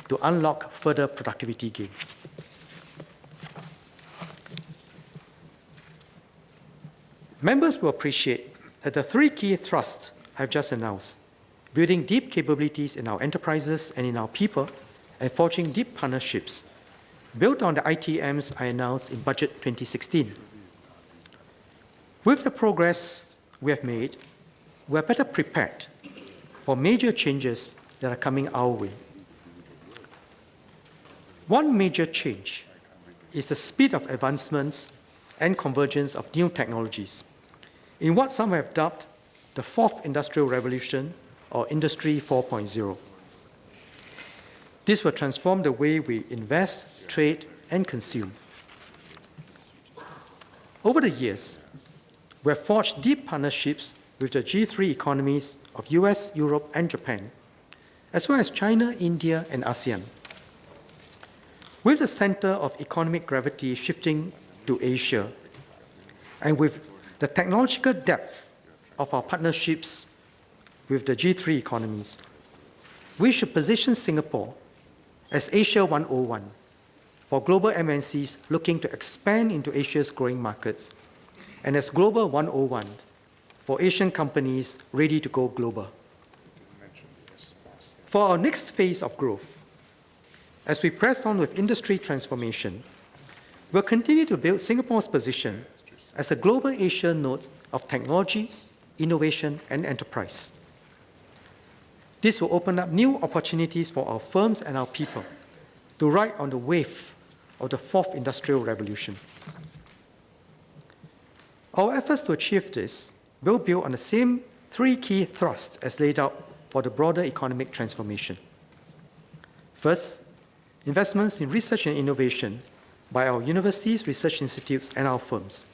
to unlock further productivity gains. Members will appreciate that the three key thrusts I've just announced, building deep capabilities in our enterprises and in our people, and forging deep partnerships, built on the ITMs I announced in Budget 2016. With the progress we have made, we are better prepared for major changes that are coming our way. One major change is the speed of advancements and convergence of new technologies in what some have dubbed the Fourth Industrial Revolution, or Industry 4.0. This will transform the way we invest, trade, and consume. Over the years, we have forged deep partnerships with the G3 economies of US, Europe, and Japan, as well as China, India, and ASEAN. With the center of economic gravity shifting to Asia, and with the technological depth of our partnerships with the G3 economies, we should position Singapore as Asia 101 for global MNCs looking to expand into Asia's growing markets, and as Global 101 for Asian companies ready to go global. For our next phase of growth, as we press on with industry transformation, we'll continue to build Singapore's position as a global Asia node of technology, innovation, and enterprise. This will open up new opportunities for our firms and our people to ride on the wave of the Fourth Industrial Revolution. Our efforts to achieve this will build on the same three key thrusts as laid out for the broader economic transformation. First, investments in research and innovation by our universities, research institutes, and our firms.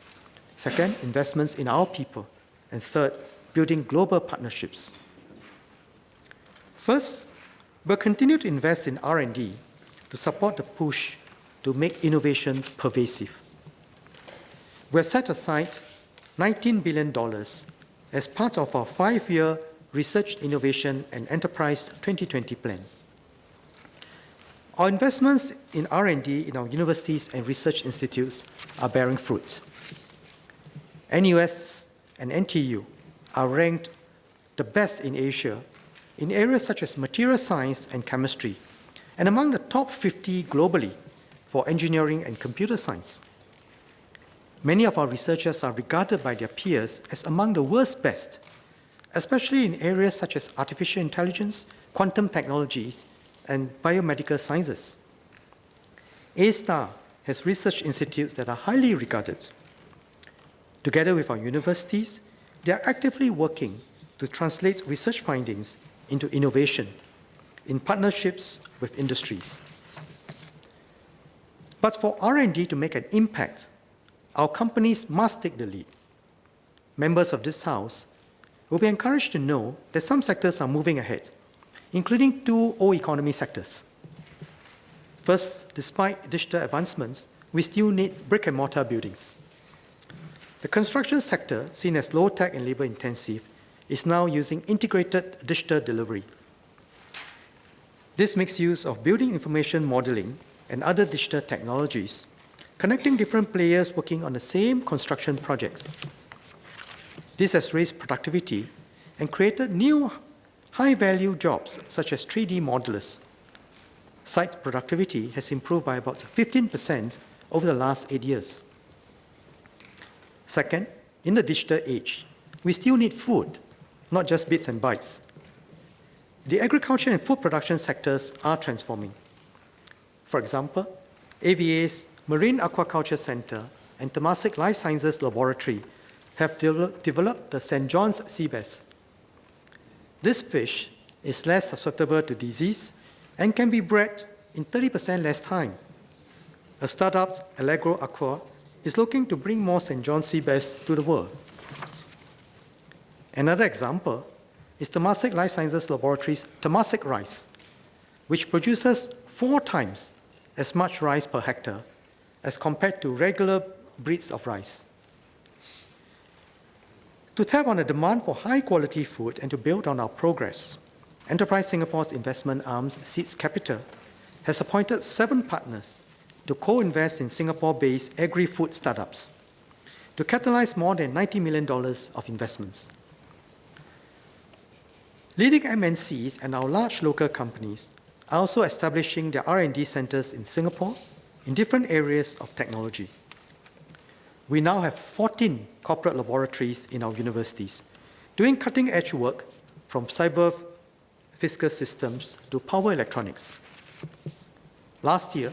Second, investments in our people. And third, building global partnerships. First, we'll continue to invest in R&D to support the push to make innovation pervasive. We've set aside $19 billion as part of our 5-year Research, Innovation, and Enterprise 2020 plan. Our investments in R&D in our universities and research institutes are bearing fruit. NUS and NTU are ranked the best in Asia in areas such as material science and chemistry, and among the top 50 globally for engineering and computer science. Many of our researchers are regarded by their peers as among the world's best, especially in areas such as artificial intelligence, quantum technologies, and biomedical sciences. A-STAR has research institutes that are highly regarded. Together with our universities, they are actively working to translate research findings into innovation in partnerships with industries. But for R&D to make an impact, our companies must take the lead. Members of this House will be encouraged to know that some sectors are moving ahead, including 2 old economy sectors. First, despite digital advancements, we still need brick-and-mortar buildings. The construction sector, seen as low-tech and labor-intensive, is now using integrated digital delivery. This makes use of building information modeling and other digital technologies, connecting different players working on the same construction projects. This has raised productivity and created new high-value jobs, such as 3D modelers. Site productivity has improved by about 15% over the last 8 years. Second, in the digital age, we still need food, not just bits and bytes. The agriculture and food production sectors are transforming. For example, AVA's Marine Aquaculture Center and Temasek Life Sciences Laboratory have developed the St. John's Seabass. This fish is less susceptible to disease and can be bred in 30% less time. A startup, Allegro Aqua, is looking to bring more St. John sea bass to the world. Another example is Temasek Life Sciences Laboratories' Temasek rice, which produces 4 times as much rice per hectare as compared to regular breeds of rice. To tap on the demand for high-quality food and to build on our progress, Enterprise Singapore's investment arm, Seeds Capital, has appointed 7 partners to co-invest in Singapore-based agri-food startups to catalyze more than $90 million of investments. Leading MNCs and our large local companies are also establishing their R&D centers in Singapore in different areas of technology. We now have 14 corporate laboratories in our universities doing cutting-edge work from cyber physical systems to power electronics. Last year,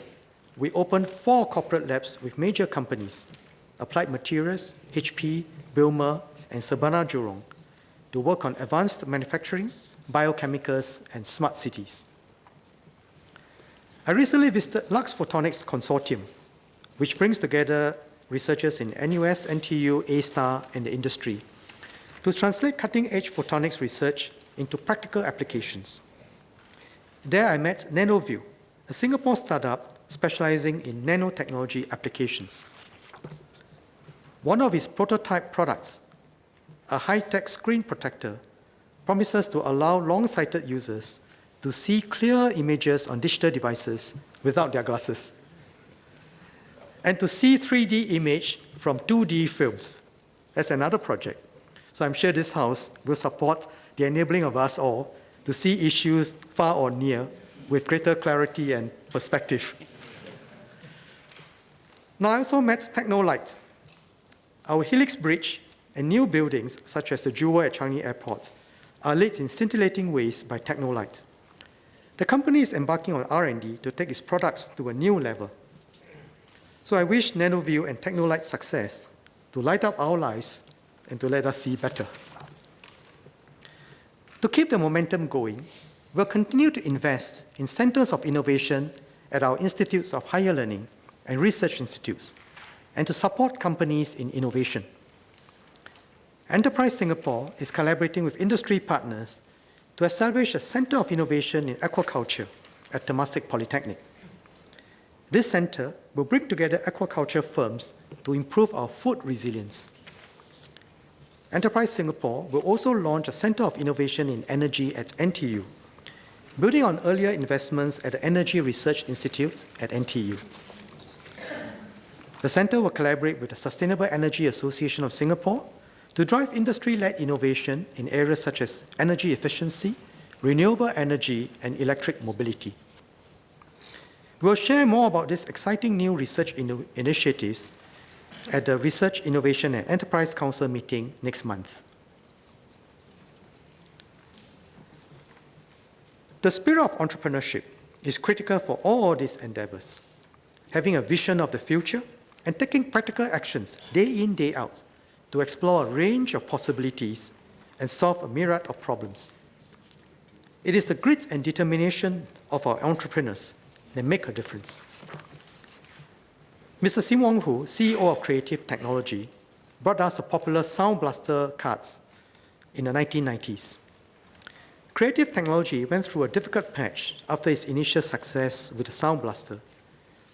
we opened 4 corporate labs with major companies, Applied Materials, HP, Bilmer, and Sabana Jurong, to work on advanced manufacturing, biochemicals, and smart cities. I recently visited Lux Photonics Consortium, which brings together researchers in NUS, NTU, A-Star, and the industry to translate cutting-edge photonics research into practical applications. There I met NanoView, a Singapore startup specializing in nanotechnology applications. One of its prototype products, a high-tech screen protector, promises to allow long-sighted users to see clear images on digital devices without their glasses, and to see 3D image from 2D films. That's another project. So I'm sure this house will support the enabling of us all to see issues far or near with greater clarity and perspective. Now, I also met Technolight. Our Helix Bridge and new buildings, such as the Jewel at Changi Airport, are lit in scintillating ways by Technolight. The company is embarking on R&D to take its products to a new level. So I wish NanoView and Technolight success to light up our lives and to let us see better. To keep the momentum going, we'll continue to invest in centers of innovation at our institutes of higher learning and research institutes, and to support companies in innovation. Enterprise Singapore is collaborating with industry partners to establish a center of innovation in aquaculture at Temasek Polytechnic. This center will bring together aquaculture firms to improve our food resilience. Enterprise Singapore will also launch a center of innovation in energy at NTU, building on earlier investments at the Energy Research Institute at NTU. The center will collaborate with the Sustainable Energy Association of Singapore to drive industry-led innovation in areas such as energy efficiency, renewable energy, and electric mobility. We'll share more about these exciting new research initiatives at the Research, Innovation, and Enterprise Council meeting next month. The spirit of entrepreneurship is critical for all these endeavors. Having a vision of the future and taking practical actions day in, day out to explore a range of possibilities and solve a myriad of problems. It is the grit and determination of our entrepreneurs that make a difference. Mr. Sim Wong Hu, CEO of Creative Technology, brought us the popular Sound Blaster cards in the 1990s. Creative Technology went through a difficult patch after its initial success with the Sound Blaster,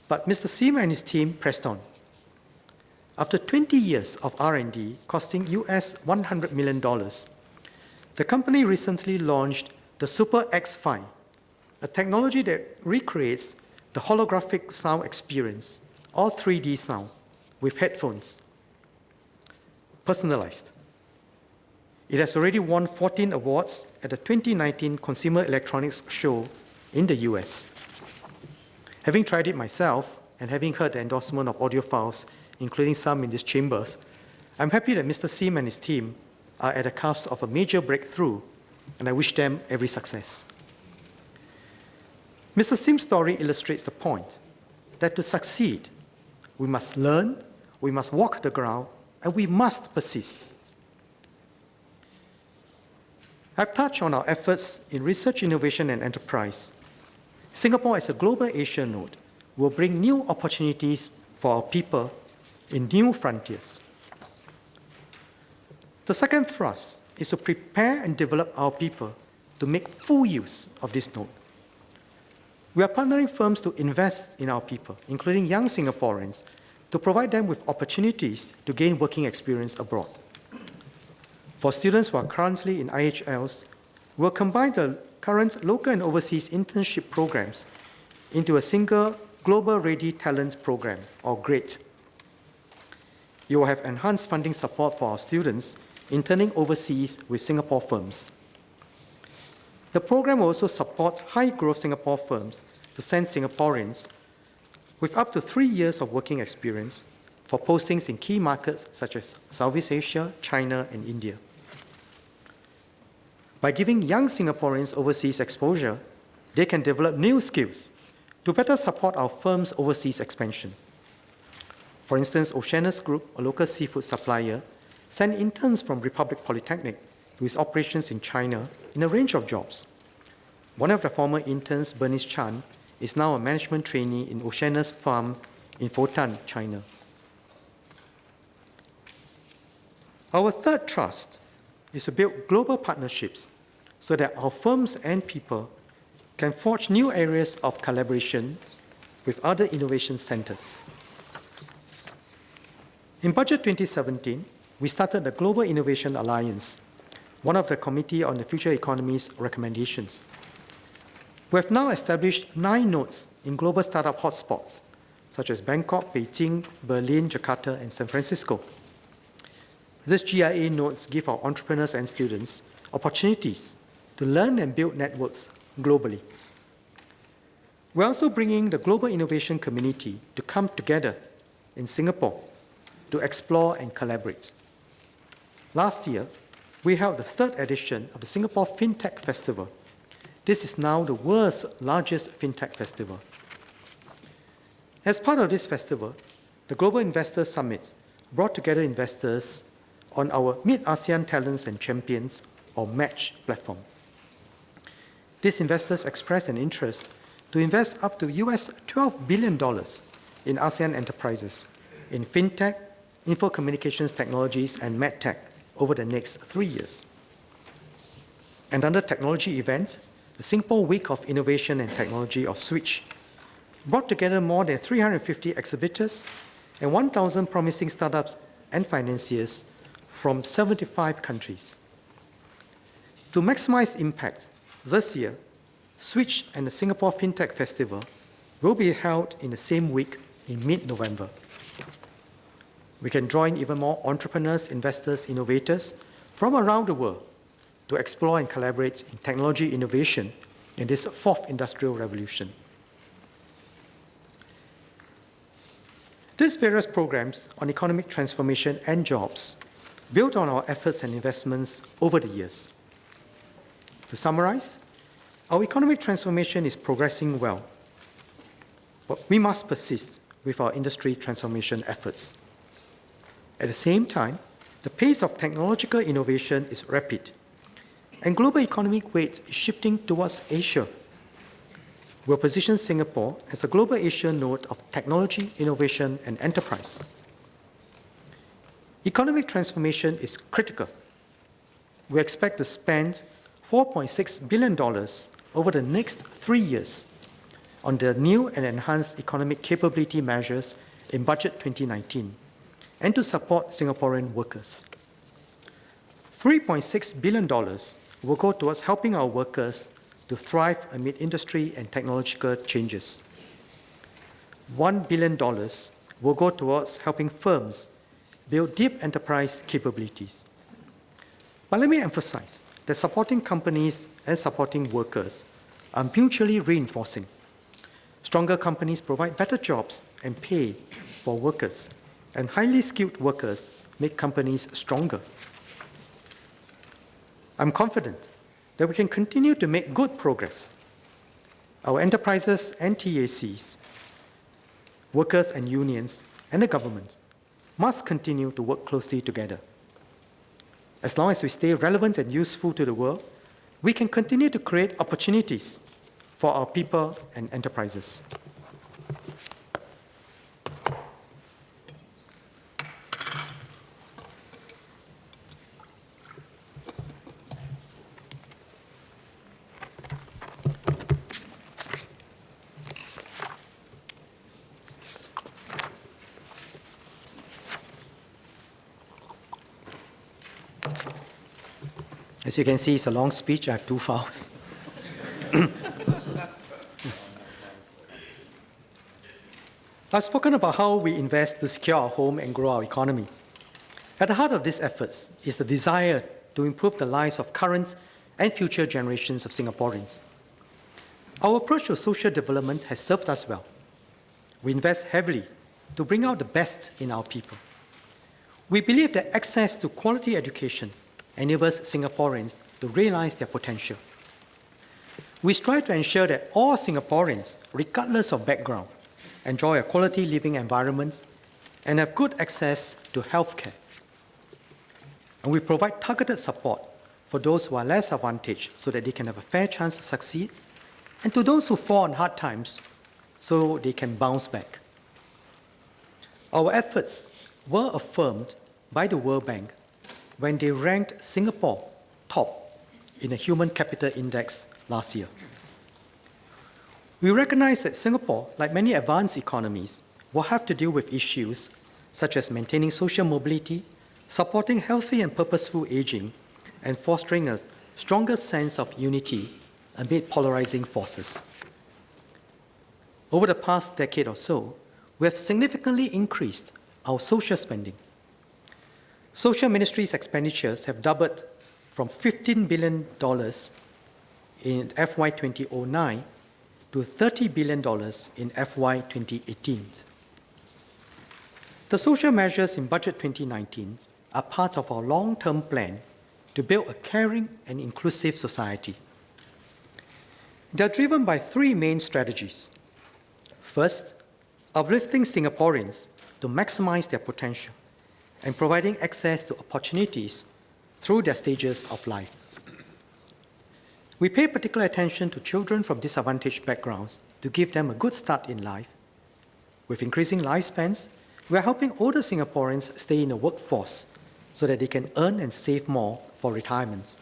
but Mr. Sim and his team pressed on. After 20 years of R&D costing US $100 million, the company recently launched the Super X5, a technology that recreates the holographic sound experience, or 3D sound, with headphones. Personalized. It has already won 14 awards at the 2019 Consumer Electronics Show in the US. Having tried it myself and having heard the endorsement of audiophiles, including some in this chamber, I'm happy that Mr. Sim and his team are at the cusp of a major breakthrough, and I wish them every success. Mr. Sim's story illustrates the point that to succeed, we must learn, we must walk the ground, and we must persist. I've touched on our efforts in research, innovation, and enterprise. Singapore as a global Asia node will bring new opportunities for our people in new frontiers. The second thrust is to prepare and develop our people to make full use of this node. We are partnering firms to invest in our people, including young Singaporeans, to provide them with opportunities to gain working experience abroad. For students who are currently in IHLs, we'll combine the current local and overseas internship programs into a single Global Ready Talent Program, or GREAT. You will have enhanced funding support for our students interning overseas with Singapore firms. The program will also support high-growth Singapore firms to send Singaporeans with up to 3 years of working experience for postings in key markets such as Southeast Asia, China, and India. By giving young Singaporeans overseas exposure, they can develop new skills to better support our firm's overseas expansion. For instance, Oceanus Group, a local seafood supplier, sent interns from Republic Polytechnic to its operations in China in a range of jobs. One of the former interns, Bernice Chan, is now a management trainee in Oceanus Farm in Foshan, China. Our third thrust is to build global partnerships so that our firms and people can forge new areas of collaboration with other innovation centers. In Budget 2017, we started the Global Innovation Alliance, one of the Committee on the Future Economy's recommendations. We have now established 9 nodes in global startup hotspots, such as Bangkok, Beijing, Berlin, Jakarta, and San Francisco. These GIA nodes give our entrepreneurs and students opportunities to learn and build networks globally. We're also bringing the global innovation community to come together in Singapore to explore and collaborate. Last year, we held the 3rd edition of the Singapore Fintech Festival. This is now the world's largest fintech festival. As part of this festival, the Global Investor Summit brought together investors on our Meet ASEAN Talents and Champions, or MATCH, platform. These investors expressed an interest to invest up to US $12 billion in ASEAN enterprises in fintech, info communications technologies, and medtech over the next 3 years. And under technology events, the Singapore Week of Innovation and Technology, or SWITCH, brought together more than 350 exhibitors and 1,000 promising startups and financiers from 75 countries. To maximize impact, this year, SWITCH and the Singapore Fintech Festival will be held in the same week in mid-November. We can draw in even more entrepreneurs, investors, innovators from around the world to explore and collaborate in technology innovation in this 4th industrial revolution. These various programs on economic transformation and jobs build on our efforts and investments over the years. To summarize, our economic transformation is progressing well, but we must persist with our industry transformation efforts. At the same time, the pace of technological innovation is rapid, and global economic weight is shifting towards Asia. We'll position Singapore as a global Asia node of technology, innovation, and enterprise. Economic transformation is critical. We expect to spend $4.6 billion over the next 3 years on the new and enhanced economic capability measures in Budget 2019 and to support Singaporean workers. $3.6 billion will go towards helping our workers to thrive amid industry and technological changes. $1 billion will go towards helping firms build deep enterprise capabilities. But let me emphasize that supporting companies and supporting workers are mutually reinforcing. Stronger companies provide better jobs and pay for workers, and highly skilled workers make companies stronger. I'm confident that we can continue to make good progress. Our enterprises and TACs, workers and unions, and the government must continue to work closely together. As long as we stay relevant and useful to the world, we can continue to create opportunities for our people and enterprises. As you can see, it's a long speech. I have 2 files. I've spoken about how we invest to secure our home and grow our economy. At the heart of these efforts is the desire to improve the lives of current and future generations of Singaporeans. Our approach to social development has served us well. We invest heavily to bring out the best in our people. We believe that access to quality education enables Singaporeans to realize their potential. We strive to ensure that all Singaporeans, regardless of background, enjoy a quality living environment and have good access to healthcare. And we provide targeted support for those who are less advantaged so that they can have a fair chance to succeed, and to those who fall on hard times so they can bounce back. Our efforts were affirmed by the World Bank when they ranked Singapore top in the Human Capital Index last year. We recognize that Singapore, like many advanced economies, will have to deal with issues such as maintaining social mobility, supporting healthy and purposeful aging, and fostering a stronger sense of unity amid polarizing forces. Over the past decade or so, we have significantly increased our social spending. Social Ministry's expenditures have doubled from $15 billion in FY 2009 to $30 billion in FY 2018. The social measures in Budget 2019 are part of our long-term plan to build a caring and inclusive society. They are driven by 3 main strategies. First, uplifting Singaporeans to maximize their potential and providing access to opportunities through their stages of life. We pay particular attention to children from disadvantaged backgrounds to give them a good start in life. With increasing lifespans, we are helping older Singaporeans stay in the workforce so that they can earn and save more for retirement.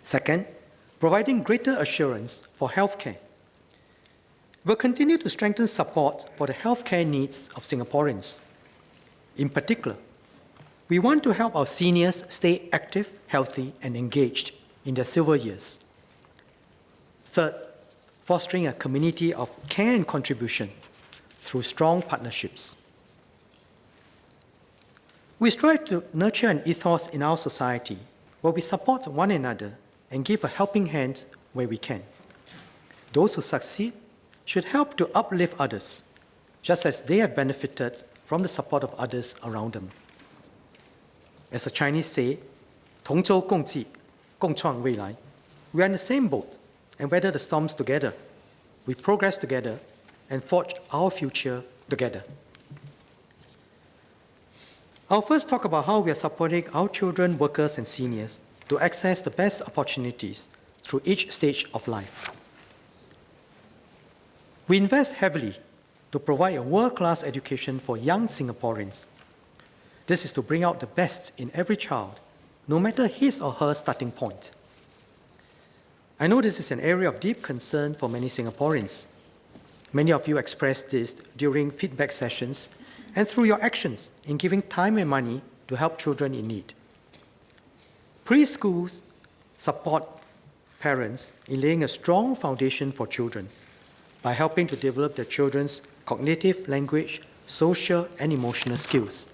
Second, providing greater assurance for healthcare. We'll continue to strengthen support for the healthcare needs of Singaporeans. In particular, we want to help our seniors stay active, healthy, and engaged in their silver years. Third, fostering a community of care and contribution through strong partnerships. We strive to nurture an ethos in our society where we support one another and give a helping hand where we can. Those who succeed should help to uplift others, just as they have benefited from the support of others around them. As the Chinese say, 同舟共济, 共创未来. We are in the same boat and weather the storms together. We progress together and forge our future together. I'll first talk about how we are supporting our children, workers, and seniors to access the best opportunities through each stage of life. We invest heavily to provide a world-class education for young Singaporeans. This is to bring out the best in every child, no matter his or her starting point. I know this is an area of deep concern for many Singaporeans. Many of you expressed this during feedback sessions and through your actions in giving time and money to help children in need. Preschools support parents in laying a strong foundation for children by helping to develop their children's cognitive, language, social, and emotional skills.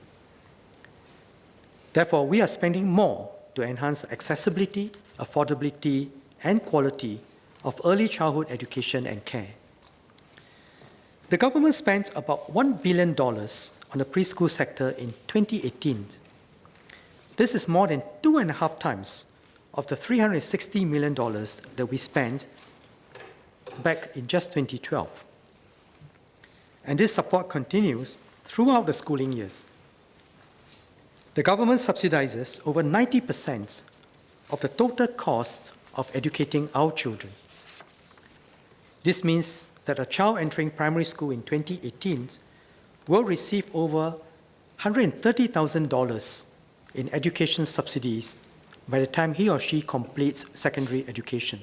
Therefore, we are spending more to enhance accessibility, affordability, and quality of early childhood education and care. The government spent about $1 billion on the preschool sector in 2018. This is more than 2.5 times of the $360 million that we spent back in just 2012. And this support continues throughout the schooling years. The government subsidizes over 90% of the total cost of educating our children. This means that a child entering primary school in 2018 will receive over $130,000 in education subsidies by the time he or she completes secondary education.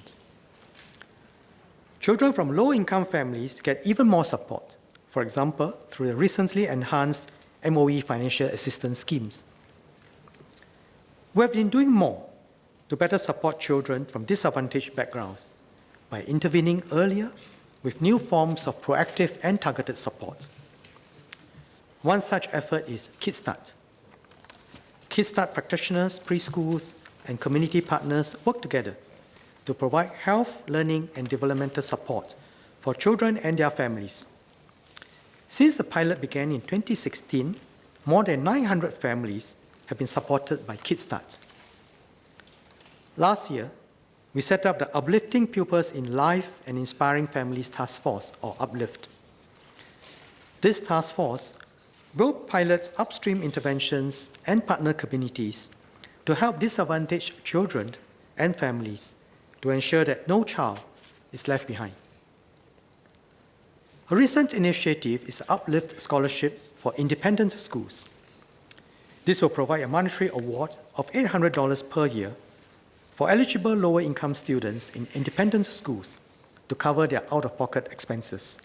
Children from low-income families get even more support, for example, through the recently enhanced MOE financial assistance schemes. We have been doing more to better support children from disadvantaged backgrounds by intervening earlier with new forms of proactive and targeted support. One such effort is Keat. Keat practitioners, preschools, and community partners work together to provide health, learning, and developmental support for children and their families. Since the pilot began in 2016, more than 900 families have been supported by Keat. Last year, we set up the Uplifting Pupils in Life and Inspiring Families Task Force, or UPLIFT. This task force will pilot upstream interventions and partner communities to help disadvantaged children and families to ensure that no child is left behind. A recent initiative is the Uplift Scholarship for Independent Schools. This will provide a monetary award of $800 per year for eligible lower-income students in independent schools to cover their out-of-pocket expenses.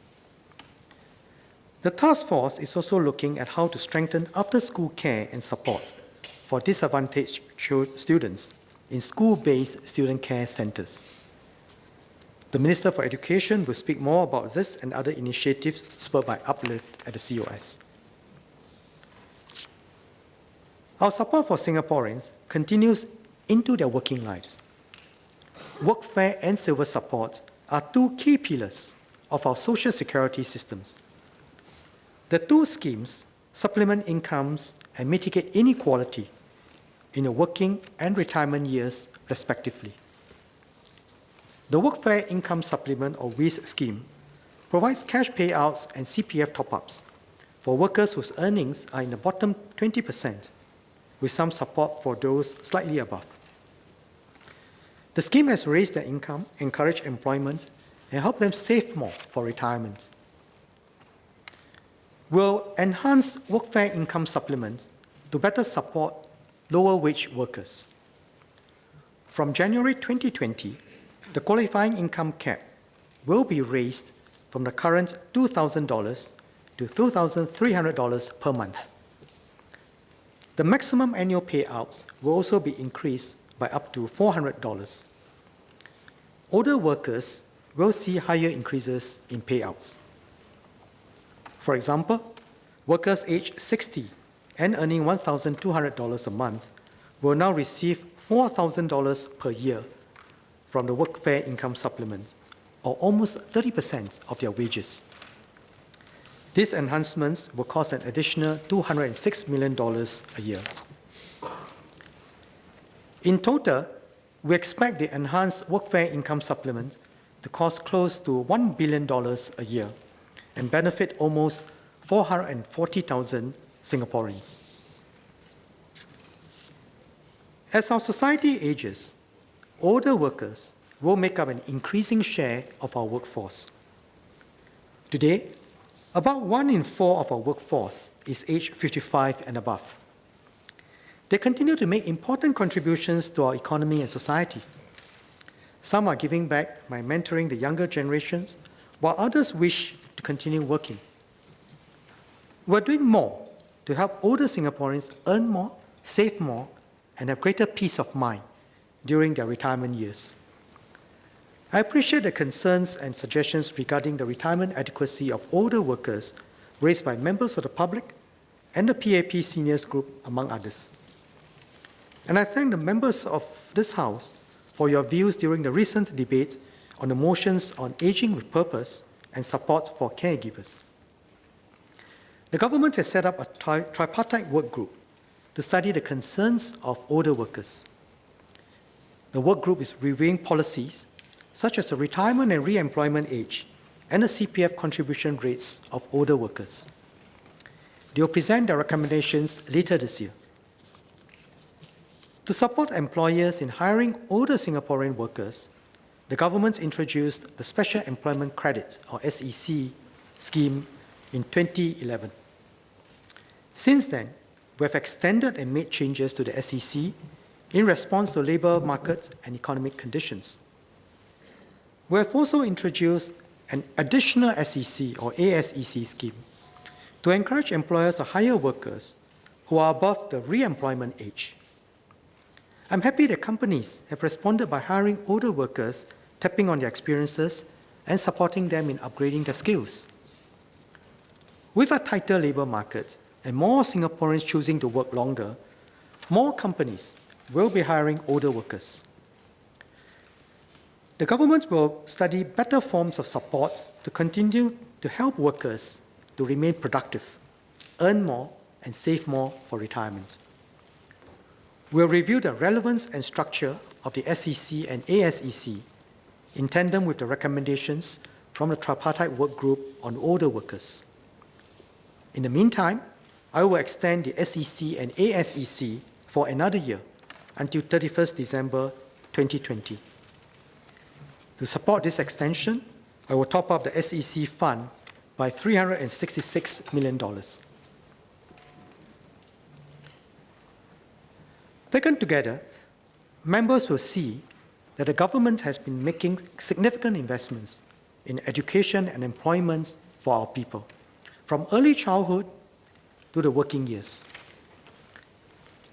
The task force is also looking at how to strengthen after-school care and support for disadvantaged students in school-based student care centers. The Minister for Education will speak more about this and other initiatives spurred by Uplift at the COS. Our support for Singaporeans continues into their working lives. Workfare and silver support are two key pillars of our social security systems. The two schemes supplement incomes and mitigate inequality in the working and retirement years, respectively. The Workfare Income Supplement, or WIS scheme, provides cash payouts and CPF top-ups for workers whose earnings are in the bottom 20%, with some support for those slightly above. The scheme has raised their income, encouraged employment, and helped them save more for retirement. We'll enhance workfare income supplements to better support lower-wage workers. From January 2020, the qualifying income cap will be raised from the current $2,000 to $2,300 per month. The maximum annual payouts will also be increased by up to $400. Older workers will see higher increases in payouts. For example, workers aged 60 and earning $1,200 a month will now receive $4,000 per year from the Workfare Income Supplement, or almost 30% of their wages. These enhancements will cost an additional $206 million a year. In total, we expect the enhanced Workfare Income Supplement to cost close to $1 billion a year and benefit almost 440,000 Singaporeans. As our society ages, older workers will make up an increasing share of our workforce. Today, about 1 in 4 of our workforce is aged 55 and above. They continue to make important contributions to our economy and society. Some are giving back by mentoring the younger generations, while others wish to continue working. We're doing more to help older Singaporeans earn more, save more, and have greater peace of mind during their retirement years. I appreciate the concerns and suggestions regarding the retirement adequacy of older workers raised by members of the public and the PAP Seniors Group, among others. And I thank the members of this House for your views during the recent debate on the motions on aging with purpose and support for caregivers. The government has set up a tripartite work group to study the concerns of older workers. The work group is reviewing policies such as the retirement and re-employment age and the CPF contribution rates of older workers. They will present their recommendations later this year. To support employers in hiring older Singaporean workers, the government introduced the Special Employment Credit, or SEC, scheme in 2011. Since then, we have extended and made changes to the SEC in response to labour market and economic conditions. We have also introduced an additional SEC, or ASEC scheme, to encourage employers to hire workers who are above the re-employment age. I'm happy that companies have responded by hiring older workers, tapping on their experiences, and supporting them in upgrading their skills. With a tighter labour market and more Singaporeans choosing to work longer, more companies will be hiring older workers. The government will study better forms of support to continue to help workers to remain productive, earn more, and save more for retirement. We'll review the relevance and structure of the SEC and ASEC in tandem with the recommendations from the tripartite work group on older workers. In the meantime, I will extend the SEC and ASEC for another year until 31st December 2020. To support this extension, I will top up the SEC fund by $366 million. Taken together, members will see that the government has been making significant investments in education and employment for our people, from early childhood to the working years.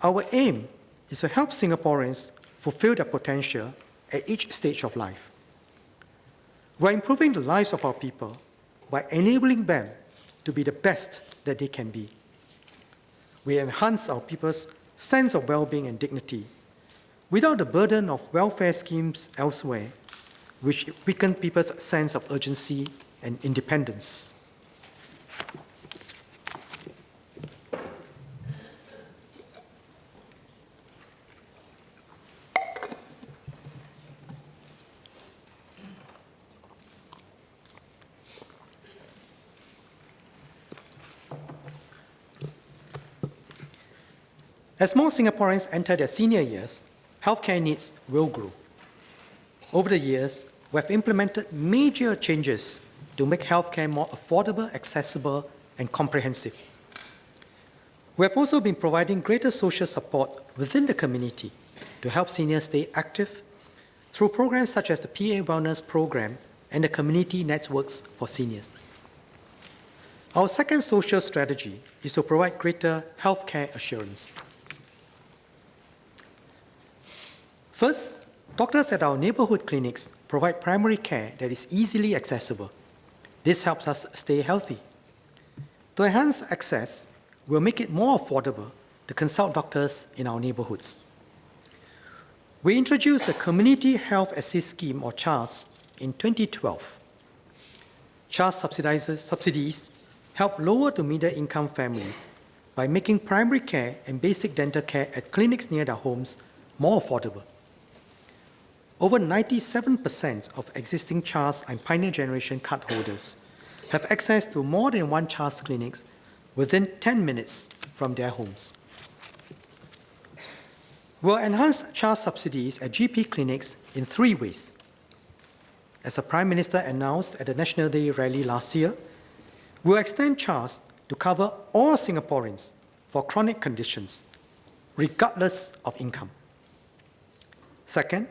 Our aim is to help Singaporeans fulfill their potential at each stage of life. We're improving the lives of our people by enabling them to be the best that they can be. We enhance our people's sense of well-being and dignity without the burden of welfare schemes elsewhere, which weaken people's sense of urgency and independence. As more Singaporeans enter their senior years, healthcare needs will grow. Over the years, we have implemented major changes to make healthcare more affordable, accessible, and comprehensive. We have also been providing greater social support within the community to help seniors stay active through programs such as the PA Wellness Program and the Community Networks for Seniors. Our second social strategy is to provide greater healthcare assurance. First, doctors at our neighborhood clinics provide primary care that is easily accessible. This helps us stay healthy. To enhance access, we'll make it more affordable to consult doctors in our neighborhoods. We introduced the Community Health Assist Scheme, or CHAS, in 2012. CHAS subsidies help lower to middle income families by making primary care and basic dental care at clinics near their homes more affordable. Over 97% of existing CHAS and Pioneer Generation card holders have access to more than one CHAS clinics within 10 minutes from their homes. We'll enhance CHAS subsidies at GP clinics in 3 ways. As the Prime Minister announced at the National Day rally last year, we'll extend CHAS to cover all Singaporeans for chronic conditions, regardless of income. Second,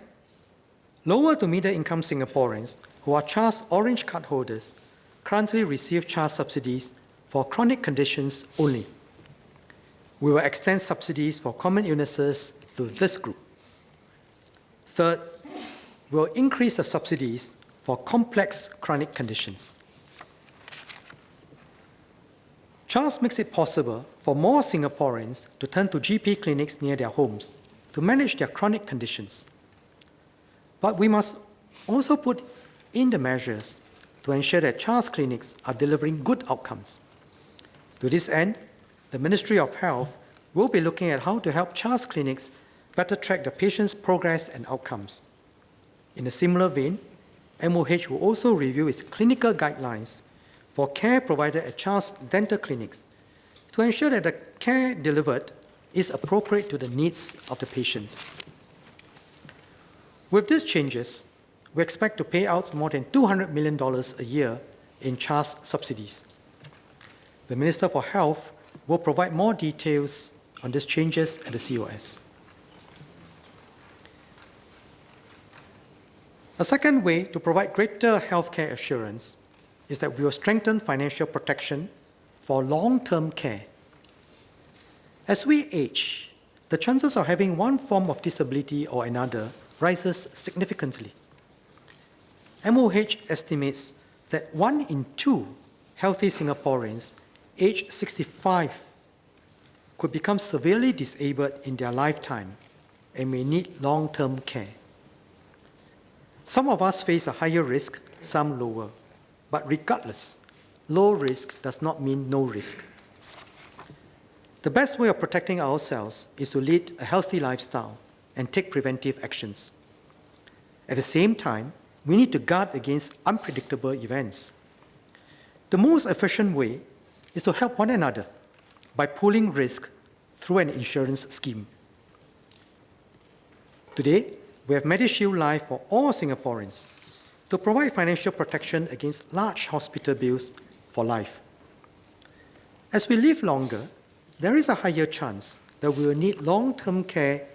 lower to middle income Singaporeans who are CHAS Orange card holders currently receive CHAS subsidies for chronic conditions only. We will extend subsidies for common illnesses to this group. Third, we will increase the subsidies for complex chronic conditions. CHAS makes it possible for more Singaporeans to turn to GP clinics near their homes to manage their chronic conditions. But we must also put in the measures to ensure that CHAS clinics are delivering good outcomes. To this end, the Ministry of Health will be looking at how to help CHAS clinics better track the patient's progress and outcomes. In a similar vein, MOH will also review its clinical guidelines for care provided at CHAS dental clinics to ensure that the care delivered is appropriate to the needs of the patient. With these changes, we expect to pay out more than $200 million a year in CHAS subsidies. The Minister for Health will provide more details on these changes at the COS. A second way to provide greater healthcare assurance is that we will strengthen financial protection for long-term care. As we age, the chances of having one form of disability or another rises significantly. MOH estimates that 1 in 2 healthy Singaporeans aged 65 could become severely disabled in their lifetime and may need long-term care. Some of us face a higher risk, some lower. But regardless, low risk does not mean no risk. The best way of protecting ourselves is to lead a healthy lifestyle and take preventive actions. At the same time, we need to guard against unpredictable events. The most efficient way is to help one another by pooling risk through an insurance scheme. Today, we have MediShield Life for all Singaporeans to provide financial protection against large hospital bills for life. As we live longer, there is a higher chance that we will need long-term care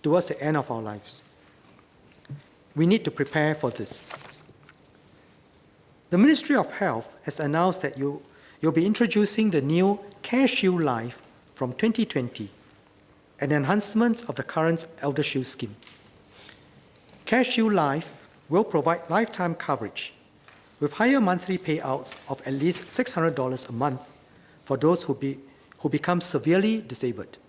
towards the end of our lives. We need to prepare for this. The Ministry of Health has announced that you'll be introducing the new CareShield Life from 2020, an enhancement of the current ElderShield scheme. CareShield Life will provide lifetime coverage with higher monthly payouts of at least $600 a month for those who become severely disabled.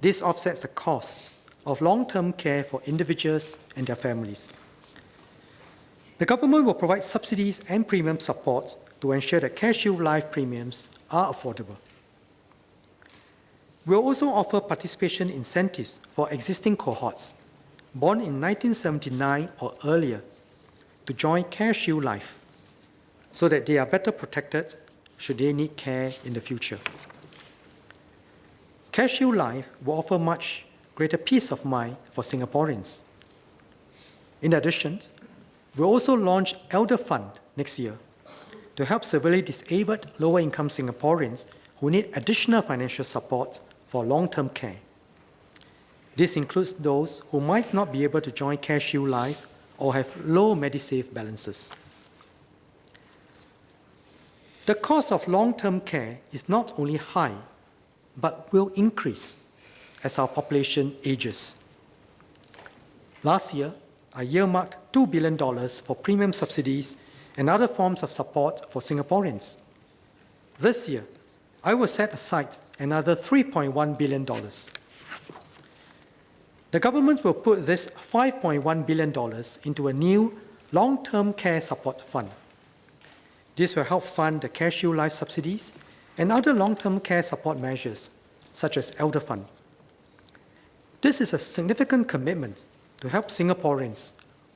This offsets the cost of long-term care for individuals and their families. The government will provide subsidies and premium support to ensure that CareShield Life premiums are affordable. We'll also offer participation incentives for existing cohorts born in 1979 or earlier to join CareShield Life so that they are better protected should they need care in the future. CareShield Life will offer much greater peace of mind for Singaporeans. In addition, we'll also launch Elder Fund next year to help severely disabled lower-income Singaporeans who need additional financial support for long-term care. This includes those who might not be able to join CareShield Life or have low Medisave balances. The cost of long-term care is not only high, but will increase as our population ages. Last year, I earmarked $2 billion for premium subsidies and other forms of support for Singaporeans. This year, I will set aside another $3.1 billion. The government will put this $5.1 billion into a new long-term care support fund. This will help fund the CareShield Life subsidies and other long-term care support measures, such as Elder Fund. This is a significant commitment to help Singaporeans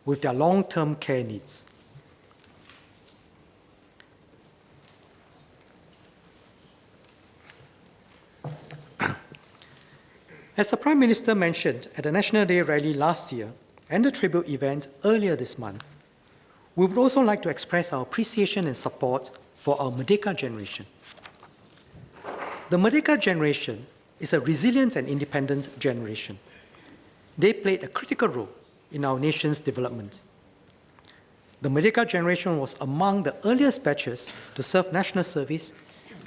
with their long-term care needs. As the Prime Minister mentioned at the National Day rally last year and the tribute event earlier this month, we would also like to express our appreciation and support for our Merdeka generation. The Merdeka generation is a resilient and independent generation. They played a critical role in our nation's development. The Merdeka generation was among the earliest batches to serve national service,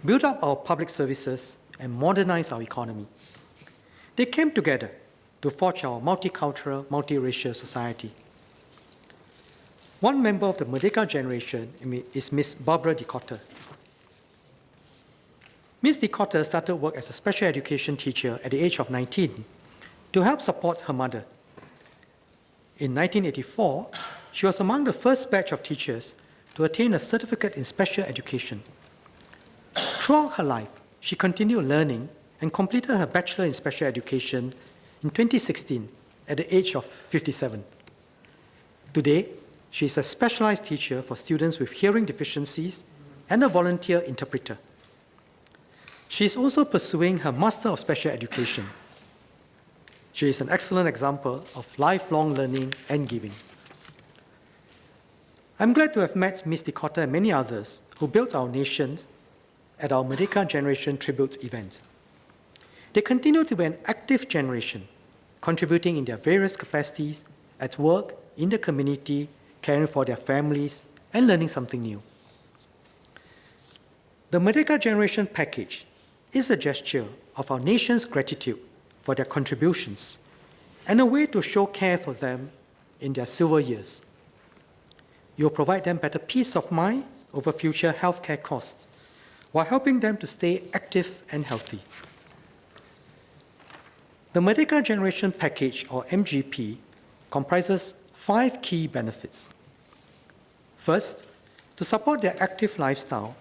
build up our public services, and modernize our economy. They came together to forge our multicultural, multiracial society. One member of the Merdeka generation is Ms. Barbara de Cotter. Ms. de Cotter started work as a special education teacher at the age of 19 to help support her mother. In 1984, she was among the first batch of teachers to attain a certificate in special education. Throughout her life, she continued learning and completed her Bachelor in Special Education in 2016 at the age of 57. Today, she is a specialized teacher for students with hearing deficiencies and a volunteer interpreter. She is also pursuing her Master of Special Education. She is an excellent example of lifelong learning and giving. I'm glad to have met Ms. Decotta and many others who built our nation at our Merdeka Generation Tribute event. They continue to be an active generation, contributing in their various capacities at work, in the community, caring for their families, and learning something new. The Merdeka Generation Package is a gesture of our nation's gratitude for their contributions and a way to show care for them in their silver years. You'll provide them better peace of mind over future healthcare costs while helping them to stay active and healthy. The Merdeka Generation Package, or MGP, comprises 5 key benefits. First, to support their active lifestyle,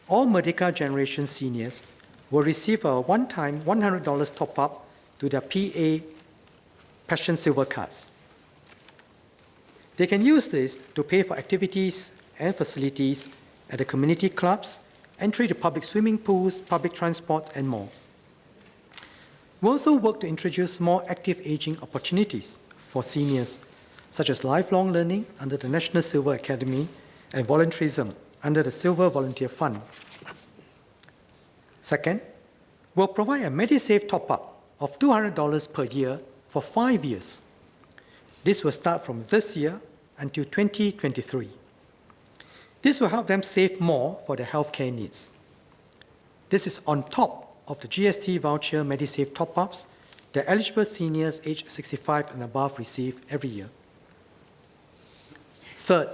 all Merdeka Generation seniors will receive a one-time $100 top-up to their PA Passion Silver cards. They can use this to pay for activities and facilities at the community clubs, entry to public swimming pools, public transport, and more. We also work to introduce more active aging opportunities for seniors, such as lifelong learning under the National Silver Academy and volunteerism under the Silver Volunteer Fund. Second, we'll provide a MediSave top-up of $200 per year for 5 years. This will start from this year until 2023. This will help them save more for their healthcare needs. This is on top of the GST voucher MediSave top-ups that eligible seniors aged 65 and above receive every year. Third,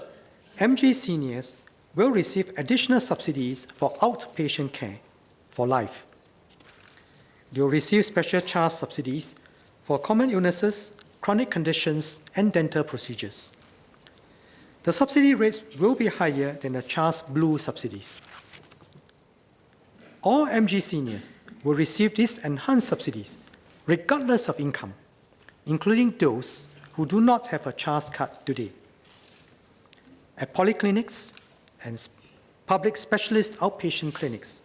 MG seniors will receive additional subsidies for outpatient care for life. They will receive special charge subsidies for common illnesses, chronic conditions, and dental procedures. The subsidy rates will be higher than the CHARS Blue subsidies. All MG seniors will receive these enhanced subsidies regardless of income, including those who do not have a CHARS card today. At polyclinics and public specialist outpatient clinics,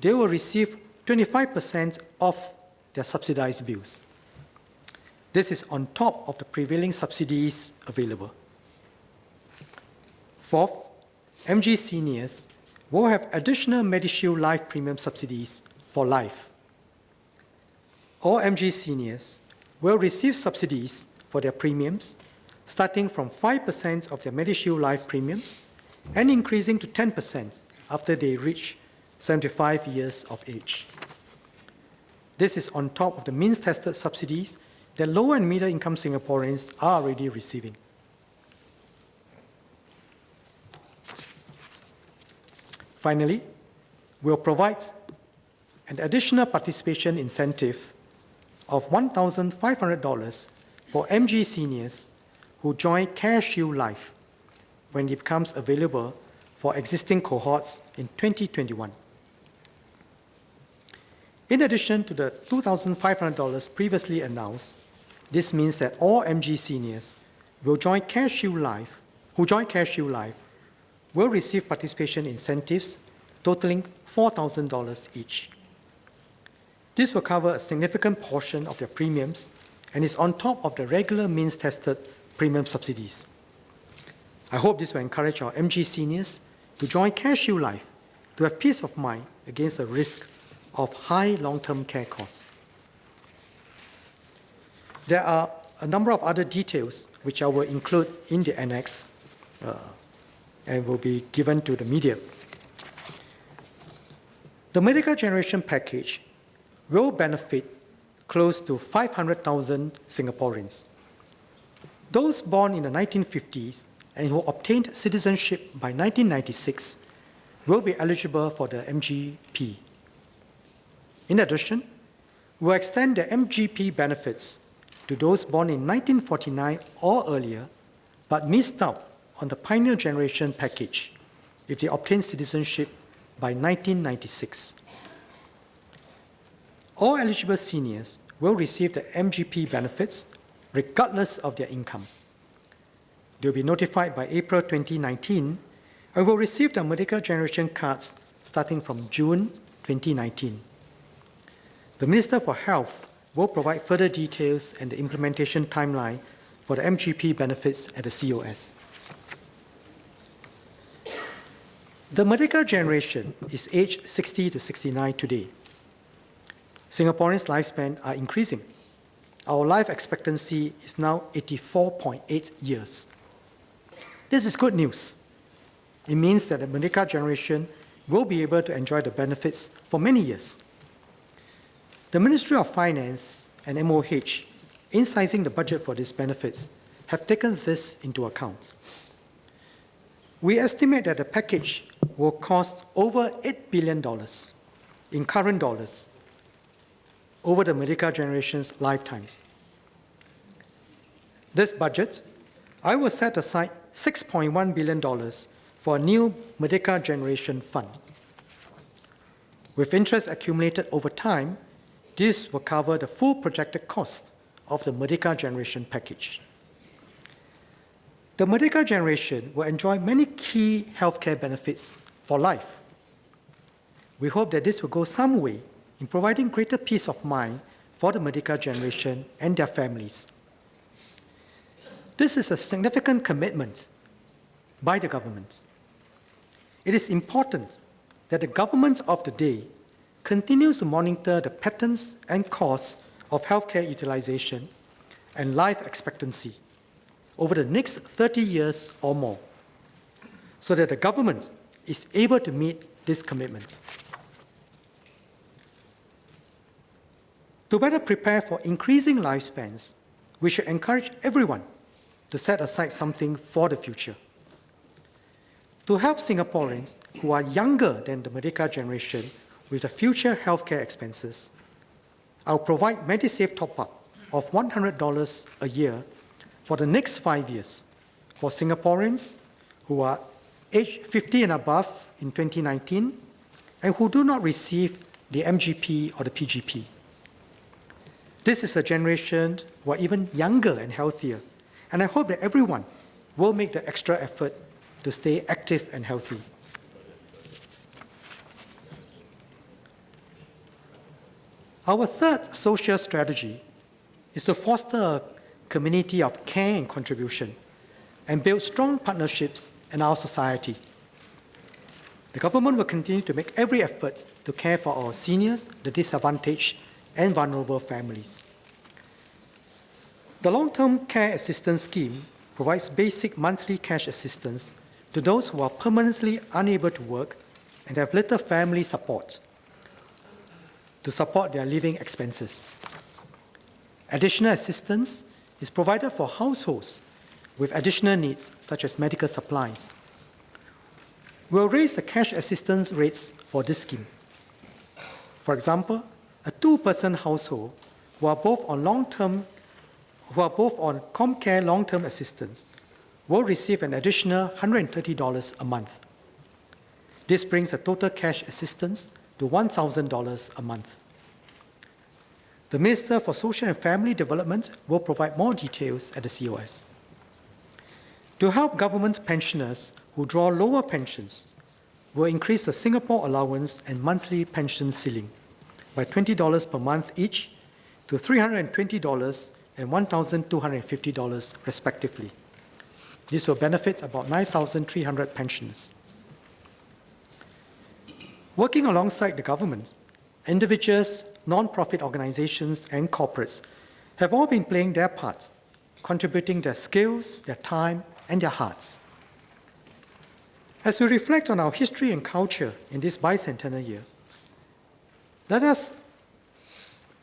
they will receive 25% off their subsidized bills. This is on top of the prevailing subsidies available. Fourth, MG seniors will have additional MediShield Life premium subsidies for life. All MG seniors will receive subsidies for their premiums starting from 5% of their MediShield Life premiums and increasing to 10% after they reach 75 years of age. This is on top of the means-tested subsidies that lower and middle-income Singaporeans are already receiving. Finally, we'll provide an additional participation incentive of $1,500 for MG seniors who join CareShield Life when it becomes available for existing cohorts in 2021. In addition to the $2,500 previously announced, this means that all MG seniors who join CareShield Life will receive participation incentives totaling $4,000 each. This will cover a significant portion of their premiums and is on top of the regular means-tested premium subsidies. I hope this will encourage our MG seniors to join CareShield Life to have peace of mind against the risk of high long-term care costs. There are a number of other details which I will include in the annex and will be given to the media. The Merdeka Generation Package will benefit close to 500,000 Singaporeans. Those born in the 1950s and who obtained citizenship by 1996 will be eligible for the MGP. In addition, we'll extend the MGP benefits to those born in 1949 or earlier but missed out on the Pioneer Generation Package if they obtain citizenship by 1996. All eligible seniors will receive the MGP benefits regardless of their income. They will be notified by April 2019 and will receive the Merdeka Generation cards starting from June 2019. The Minister for Health will provide further details and the implementation timeline for the MGP benefits at the COS. The Merdeka generation is aged 60 to 69 today. Singaporeans' lifespan are increasing. Our life expectancy is now 84.8 years. This is good news. It means that the Merdeka generation will be able to enjoy the benefits for many years. The Ministry of Finance and MOH, in sizing the budget for these benefits, have taken this into account. We estimate that the package will cost over $8 billion in current dollars over the Merdeka generation's lifetimes. This budget, I will set aside $6.1 billion for a new Merdeka generation fund. With interest accumulated over time, this will cover the full projected cost of the Merdeka generation package. The Merdeka generation will enjoy many key healthcare benefits for life. We hope that this will go some way in providing greater peace of mind for the Merdeka generation and their families. This is a significant commitment by the government. It is important that the government of the day continues to monitor the patterns and costs of healthcare utilization and life expectancy over the next 30 years or more, so that the government is able to meet this commitment. To better prepare for increasing lifespans, we should encourage everyone to set aside something for the future. To help Singaporeans who are younger than the Merdeka generation with the future healthcare expenses, I'll provide MediSave top-up of $100 a year for the next 5 years for Singaporeans who are aged 50 and above in 2019 and who do not receive the MGP or the PGP. This is a generation who are even younger and healthier, and I hope that everyone will make the extra effort to stay active and healthy. Our third social strategy is to foster a community of care and contribution and build strong partnerships in our society. The government will continue to make every effort to care for our seniors, the disadvantaged, and vulnerable families. The Long-Term Care Assistance Scheme provides basic monthly cash assistance to those who are permanently unable to work and have little family support to support their living expenses. Additional assistance is provided for households with additional needs, such as medical supplies. We'll raise the cash assistance rates for this scheme. For example, a two-person household who are both on ComCare long-term assistance will receive an additional $130 a month. This brings the total cash assistance to $1,000 a month. The Minister for Social and Family Development will provide more details at the COS. To help government pensioners who draw lower pensions, we'll increase the Singapore allowance and monthly pension ceiling by $20 per month each to $320 and $1,250 respectively. This will benefit about 9,300 pensioners. Working alongside the government, individuals, non-profit organizations, and corporates have all been playing their part, contributing their skills, their time, and their hearts. As we reflect on our history and culture in this bicentennial year,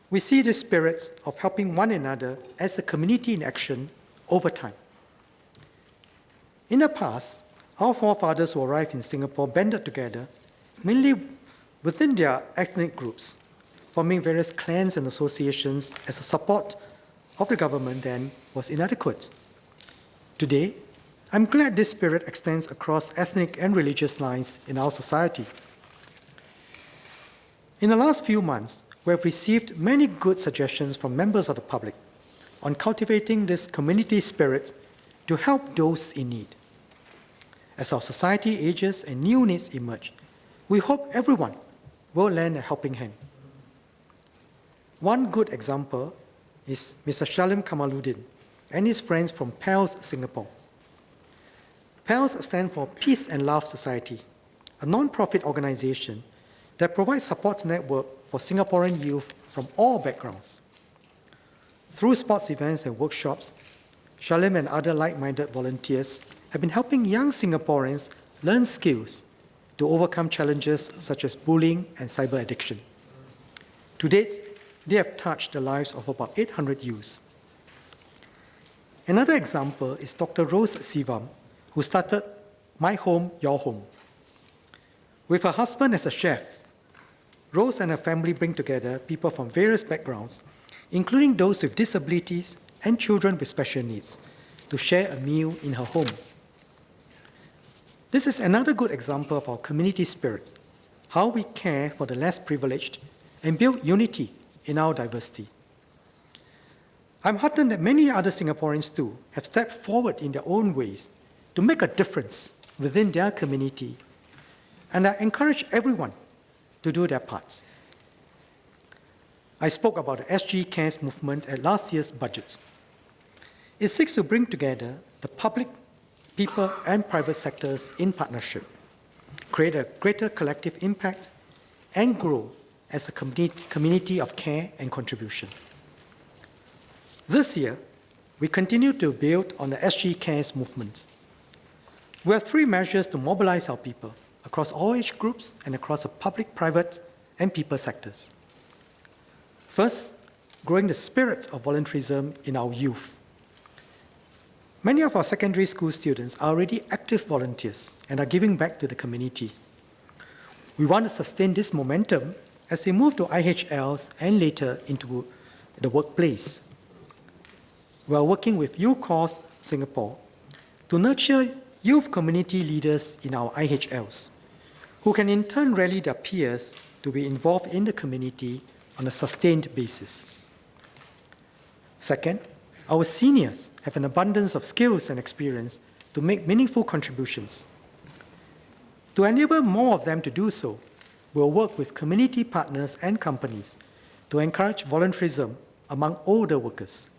we see this spirit of helping one another as a community in action over time. In the past, our forefathers who arrived in Singapore banded together, mainly within their ethnic groups, forming various clans and associations as the support of the government then was inadequate. Today, I'm glad this spirit extends across ethnic and religious lines in our society. In the last few months, we have received many good suggestions from members of the public on cultivating this community spirit to help those in need. As our society ages and new needs emerge, we hope everyone will lend a helping hand. One good example is Mr. Shalim Kamaluddin and his friends from PALS Singapore. PALS stands for Peace and Love Society, a non-profit organization that provides support network for Singaporean youth from all backgrounds. Through sports events and workshops, Shalim and other like-minded volunteers have been helping young Singaporeans learn skills to overcome challenges such as bullying and cyber addiction. To date, they have touched the lives of about 800 youths. Another example is Dr. Rose Sivam, who started My Home, Your Home. With her husband as a chef, Rose and her family bring together people from various backgrounds, including those with disabilities and children with special needs, to share a meal in her home. This is another good example of our community spirit, how we care for the less privileged and build unity in our diversity. I'm heartened that many other Singaporeans too have stepped forward in their own ways to make a difference within their community, and I encourage everyone to do their part. I spoke about the SG Cares movement at last year's budget. It seeks to bring together the public, people, and private sectors in partnership, create a greater collective impact, and grow as a community of care and contribution. This year, we continue to build on the SG Cares movement. We have 3 measures to mobilize our people across all age groups and across the public, private, and people sectors. First, growing the spirit of volunteerism in our youth. Many of our secondary school students are already active volunteers and are giving back to the community. We want to sustain this momentum as they move to IHLs and later into the workplace. We are working with UCAUSE Singapore to nurture youth community leaders in our IHLs, who can in turn rally their peers to be involved in the community on a sustained basis. Second, our seniors have an abundance of skills and experience to make meaningful contributions. To enable more of them to do so, we'll work with community partners and companies to encourage volunteerism among older workers.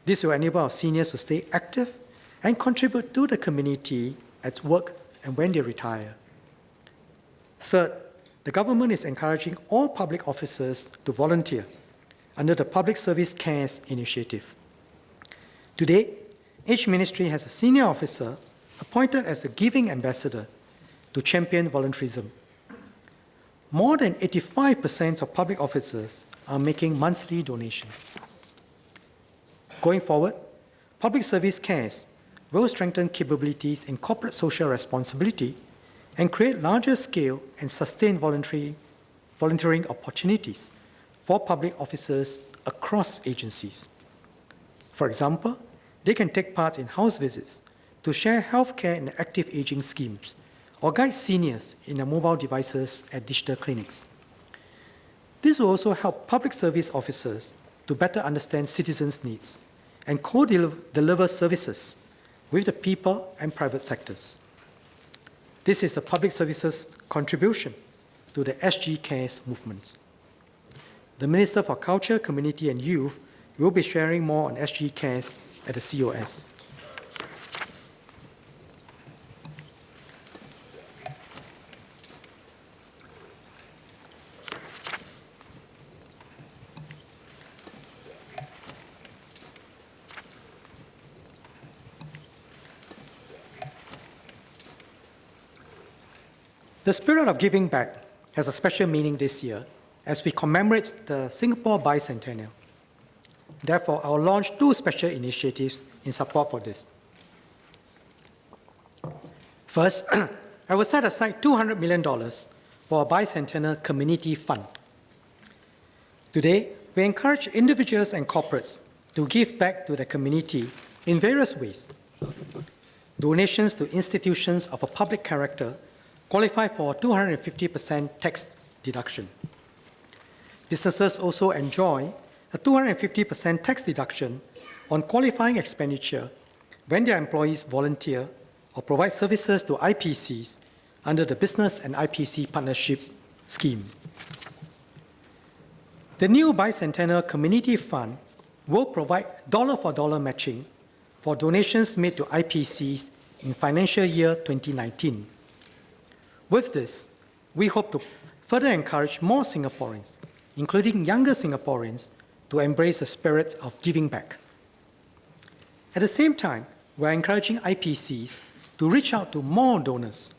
This will enable our seniors to stay active and contribute to the community at work and when they retire. Third, the government is encouraging all public officers to volunteer under the Public Service Cares initiative. Today, each ministry has a senior officer appointed as a giving ambassador to champion volunteerism. More than 85% of public officers are making monthly donations. Going forward, Public Service Cares will strengthen capabilities in corporate social responsibility and create larger scale and sustained volunteering opportunities for public officers across agencies. For example, they can take part in house visits to share healthcare and active aging schemes, or guide seniors in their mobile devices at digital clinics. This will also help public service officers to better understand citizens' needs and co-deliver services with the people and private sectors. This is the public services contribution to the SG Cares movement. The Minister for Culture, Community and Youth will be sharing more on SG Cares at the COS. The spirit of giving back has a special meaning this year as we commemorate the Singapore Bicentennial. Therefore, I will launch 2 special initiatives in support for this. First, I will set aside $200 million for a Bicentennial Community Fund. Today, we encourage individuals and corporates to give back to the community in various ways. Donations to institutions of a public character qualify for a 250% tax deduction. Businesses also enjoy a 250% tax deduction on qualifying expenditure when their employees volunteer or provide services to IPCs under the Business and IPC Partnership Scheme. The new Bicentennial Community Fund will provide dollar-for-dollar matching for donations made to IPCs in financial year 2019. With this, we hope to further encourage more Singaporeans, including younger Singaporeans, to embrace the spirit of giving back. At the same time, we are encouraging IPCs to reach out to more donors.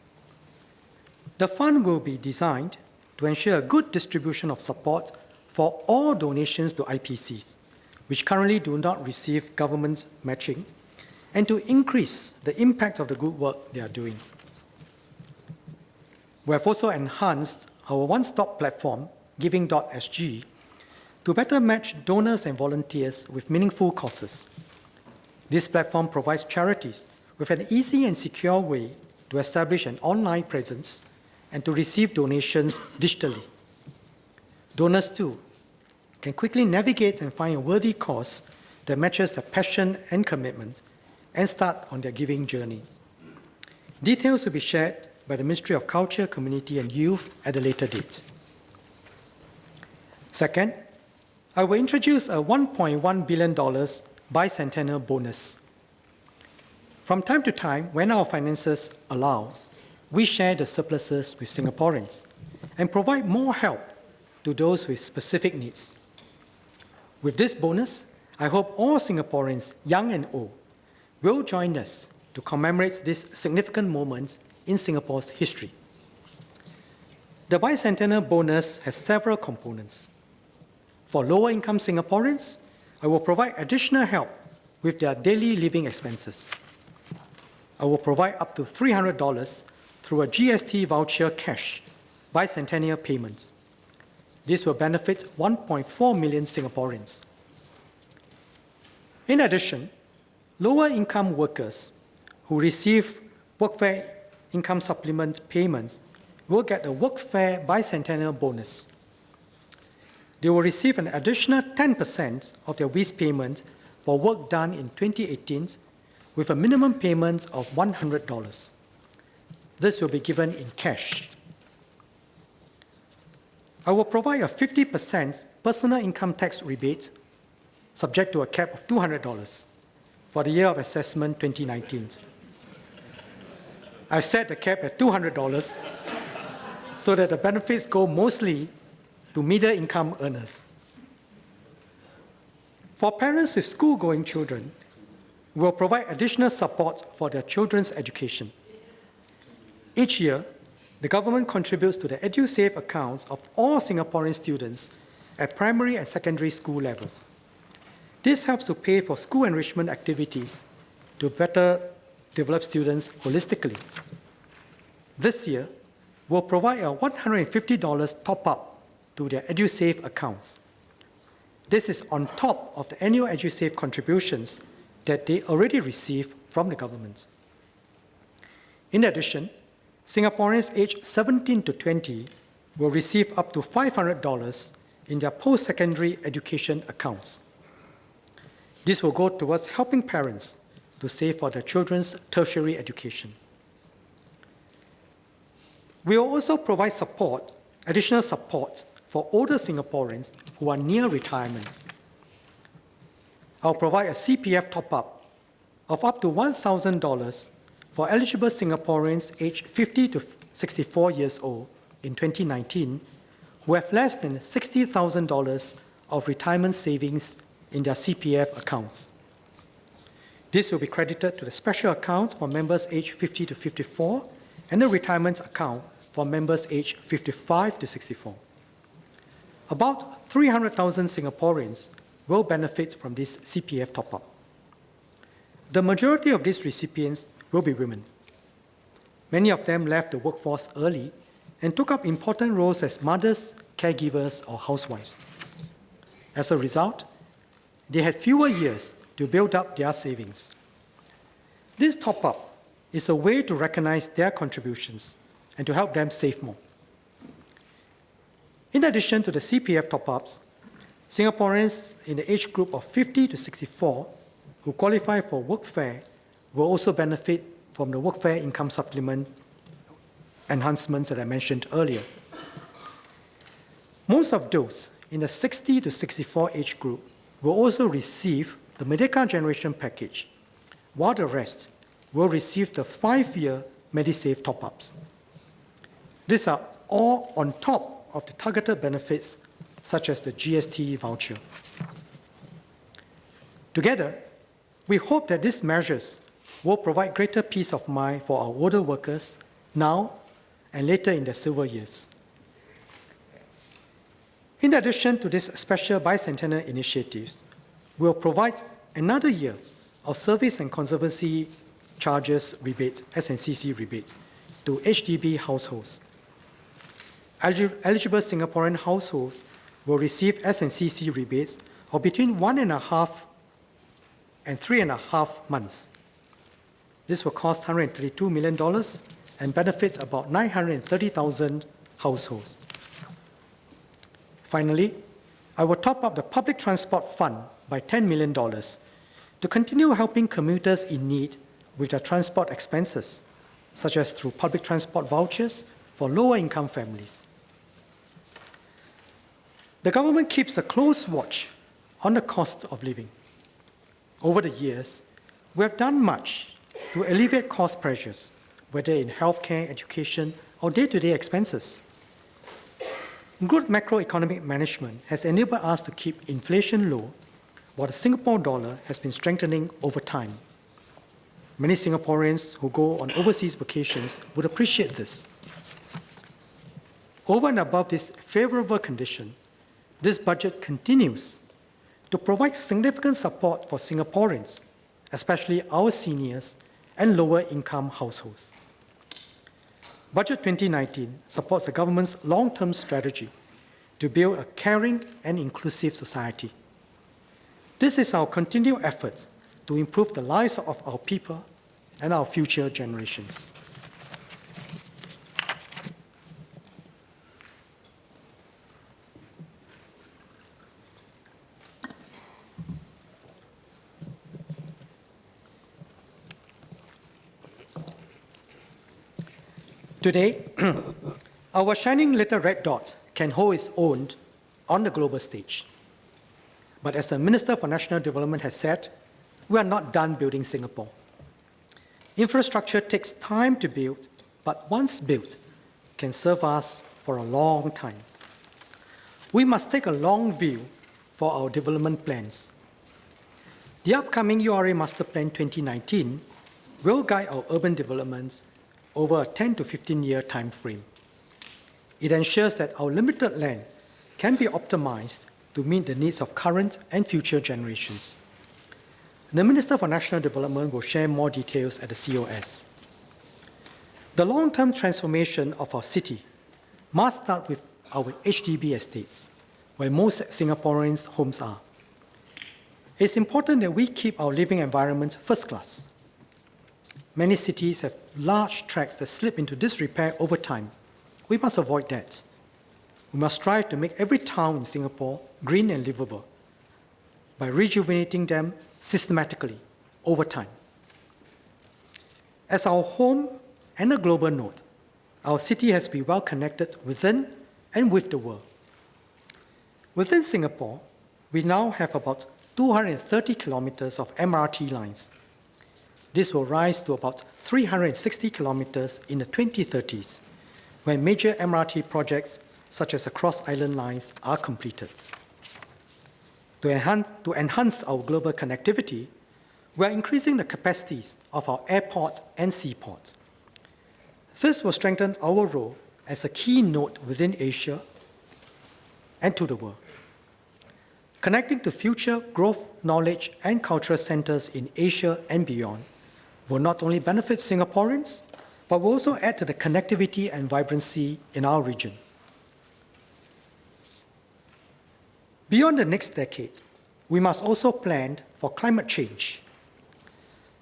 The fund will be designed to ensure a good distribution of support for all donations to IPCs, which currently do not receive government matching, and to increase the impact of the good work they are doing. We have also enhanced our one-stop platform, giving.sg, to better match donors and volunteers with meaningful causes. This platform provides charities with an easy and secure way to establish an online presence and to receive donations digitally. Donors, too, can quickly navigate and find a worthy cause that matches their passion and commitment and start on their giving journey. Details will be shared by the Ministry of Culture, Community and Youth at a later date. Second, I will introduce a $1.1 billion Bicentennial Bonus. From time to time, when our finances allow, we share the surpluses with Singaporeans and provide more help to those with specific needs. With this bonus, I hope all Singaporeans, young and old, will join us to commemorate this significant moment in Singapore's history. The Bicentennial Bonus has several components. For lower-income Singaporeans, I will provide additional help with their daily living expenses. I will provide up to $300 through a GST voucher cash bicentennial payment. This will benefit 1.4 million Singaporeans. In addition, lower-income workers who receive workfare income supplement payments will get a workfare bicentennial bonus. They will receive an additional 10% of their WIS payment for work done in 2018 with a minimum payment of $100. This will be given in cash. I will provide a 50% personal income tax rebate subject to a cap of $200 for the year of assessment 2019. I've set the cap at $200 so that the benefits go mostly to middle-income earners. For parents with school-going children, we will provide additional support for their children's education. Each year, the government contributes to the EduSave accounts of all Singaporean students at primary and secondary school levels. This helps to pay for school enrichment activities to better develop students holistically. This year, we'll provide a $150 top-up to their EduSave accounts. This is on top of the annual EduSave contributions that they already receive from the government. In addition, Singaporeans aged 17 to 20 will receive up to $500 in their post-secondary education accounts. This will go towards helping parents to save for their children's tertiary education. We will also provide support, additional support for older Singaporeans who are near retirement. I'll provide a CPF top-up of up to $1,000 for eligible Singaporeans aged 50 to 64 years old in 2019 who have less than $60,000 of retirement savings in their CPF accounts. This will be credited to the special accounts for members aged 50 to 54 and the retirement account for members aged 55 to 64. About 300,000 Singaporeans will benefit from this CPF top-up. The majority of these recipients will be women. Many of them left the workforce early and took up important roles as mothers, caregivers, or housewives. As a result, they had fewer years to build up their savings. This top-up is a way to recognize their contributions and to help them save more. In addition to the CPF top-ups, Singaporeans in the age group of 50 to 64 who qualify for workfare will also benefit from the workfare income supplement enhancements that I mentioned earlier. Most of those in the 60 to 64 age group will also receive the Merdeka Generation Package, while the rest will receive the 5-year MediSave top-ups. These are all on top of the targeted benefits such as the GST voucher. Together, we hope that these measures will provide greater peace of mind for our older workers now and later in their silver years. In addition to these special bicentennial initiatives, we will provide another year of Service and Conservancy Charges rebate, S&CC rebates, to HDB households. Eligible Singaporean households will receive S&CC rebates of between 1.5 and 3.5 months. This will cost $132 million and benefit about 930,000 households. Finally, I will top up the Public Transport Fund by $10 million to continue helping commuters in need with their transport expenses, such as through public transport vouchers for lower-income families. The government keeps a close watch on the cost of living. Over the years, we have done much to alleviate cost pressures, whether in healthcare, education, or day-to-day expenses. Good macroeconomic management has enabled us to keep inflation low, while the Singapore dollar has been strengthening over time. Many Singaporeans who go on overseas vacations would appreciate this. Over and above this favorable condition, this budget continues to provide significant support for Singaporeans, especially our seniors and lower-income households. Budget 2019 supports the government's long-term strategy to build a caring and inclusive society. This is our continued effort to improve the lives of our people and our future generations. Today, our shining little red dot can hold its own on the global stage. But as the Minister for National Development has said, we are not done building Singapore. Infrastructure takes time to build, but once built, can serve us for a long time. We must take a long view for our development plans. The upcoming URA Master Plan 2019 will guide our urban developments over a 10 to 15-year time frame. It ensures that our limited land can be optimized to meet the needs of current and future generations. The Minister for National Development will share more details at the COS. The long-term transformation of our city must start with our HDB estates, where most Singaporeans' homes are. It's important that we keep our living environment first class. Many cities have large tracts that slip into disrepair over time. We must avoid that. We must strive to make every town in Singapore green and livable by rejuvenating them systematically over time. As our home and a global node, our city has been well connected within and with the world. Within Singapore, we now have about 230 kilometers of MRT lines. This will rise to about 360 kilometers in the 2030s, when major MRT projects such as the cross-island lines are completed. To enhance our global connectivity, we are increasing the capacities of our airport and seaport. This will strengthen our role as a key node within Asia and to the world. Connecting to future growth, knowledge, and cultural centers in Asia and beyond will not only benefit Singaporeans, but will also add to the connectivity and vibrancy in our region. Beyond the next decade, we must also plan for climate change.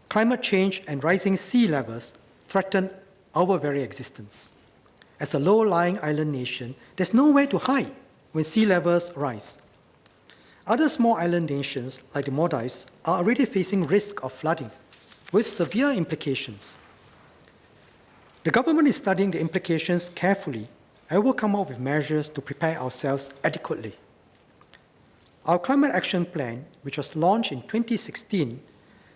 Climate change and rising sea levels threaten our very existence. As a low-lying island nation, there's nowhere to hide when sea levels rise. Other small island nations, like the Maldives, are already facing risk of flooding, with severe implications. The government is studying the implications carefully and will come up with measures to prepare ourselves adequately. Our Climate Action Plan, which was launched in 2016,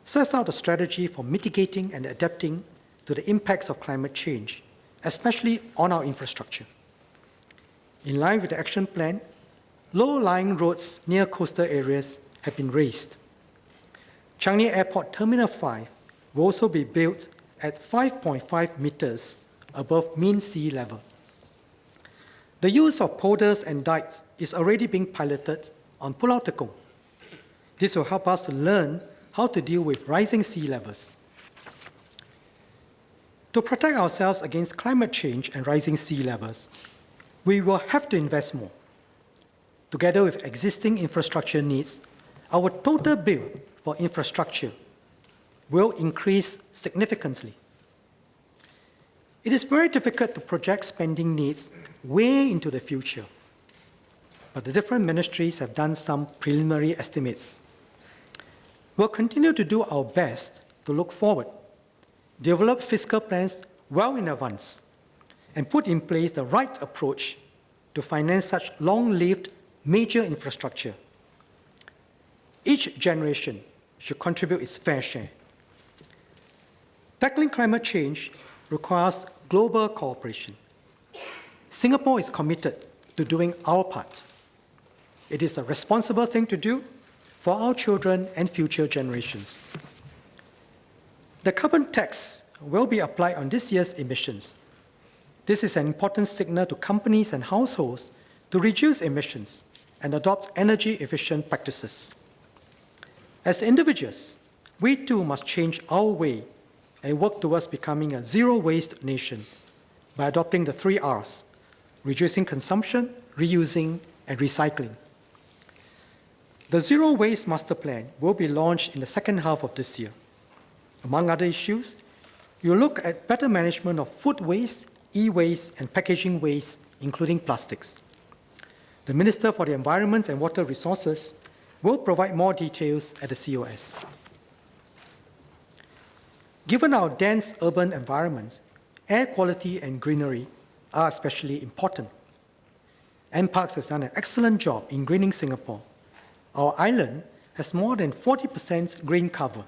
sets out a strategy for mitigating and adapting to the impacts of climate change, especially on our infrastructure. In line with the action plan, low-lying roads near coastal areas have been raised. Changi Airport Terminal 5 will also be built at 5.5 meters above mean sea level. The use of polders and dikes is already being piloted on Pulau Tekong. This will help us to learn how to deal with rising sea levels. To protect ourselves against climate change and rising sea levels, we will have to invest more. Together with existing infrastructure needs, our total bill for infrastructure will increase significantly. It is very difficult to project spending needs way into the future, but the different ministries have done some preliminary estimates. We'll continue to do our best to look forward, develop fiscal plans well in advance, and put in place the right approach to finance such long-lived major infrastructure. Each generation should contribute its fair share. Tackling climate change requires global cooperation. Singapore is committed to doing our part. It is a responsible thing to do for our children and future generations. The carbon tax will be applied on this year's emissions. This is an important signal to companies and households to reduce emissions and adopt energy-efficient practices. As individuals, we too must change our way and work towards becoming a zero-waste nation by adopting the 3 Rs: reducing consumption, reusing, and recycling. The Zero Waste Master Plan will be launched in the second half of this year. Among other issues, you'll look at better management of food waste, e-waste, and packaging waste, including plastics. The Minister for the Environment and Water Resources will provide more details at the COS. Given our dense urban environment, air quality and greenery are especially important. NParks has done an excellent job in greening Singapore. Our island has more than 40% green cover.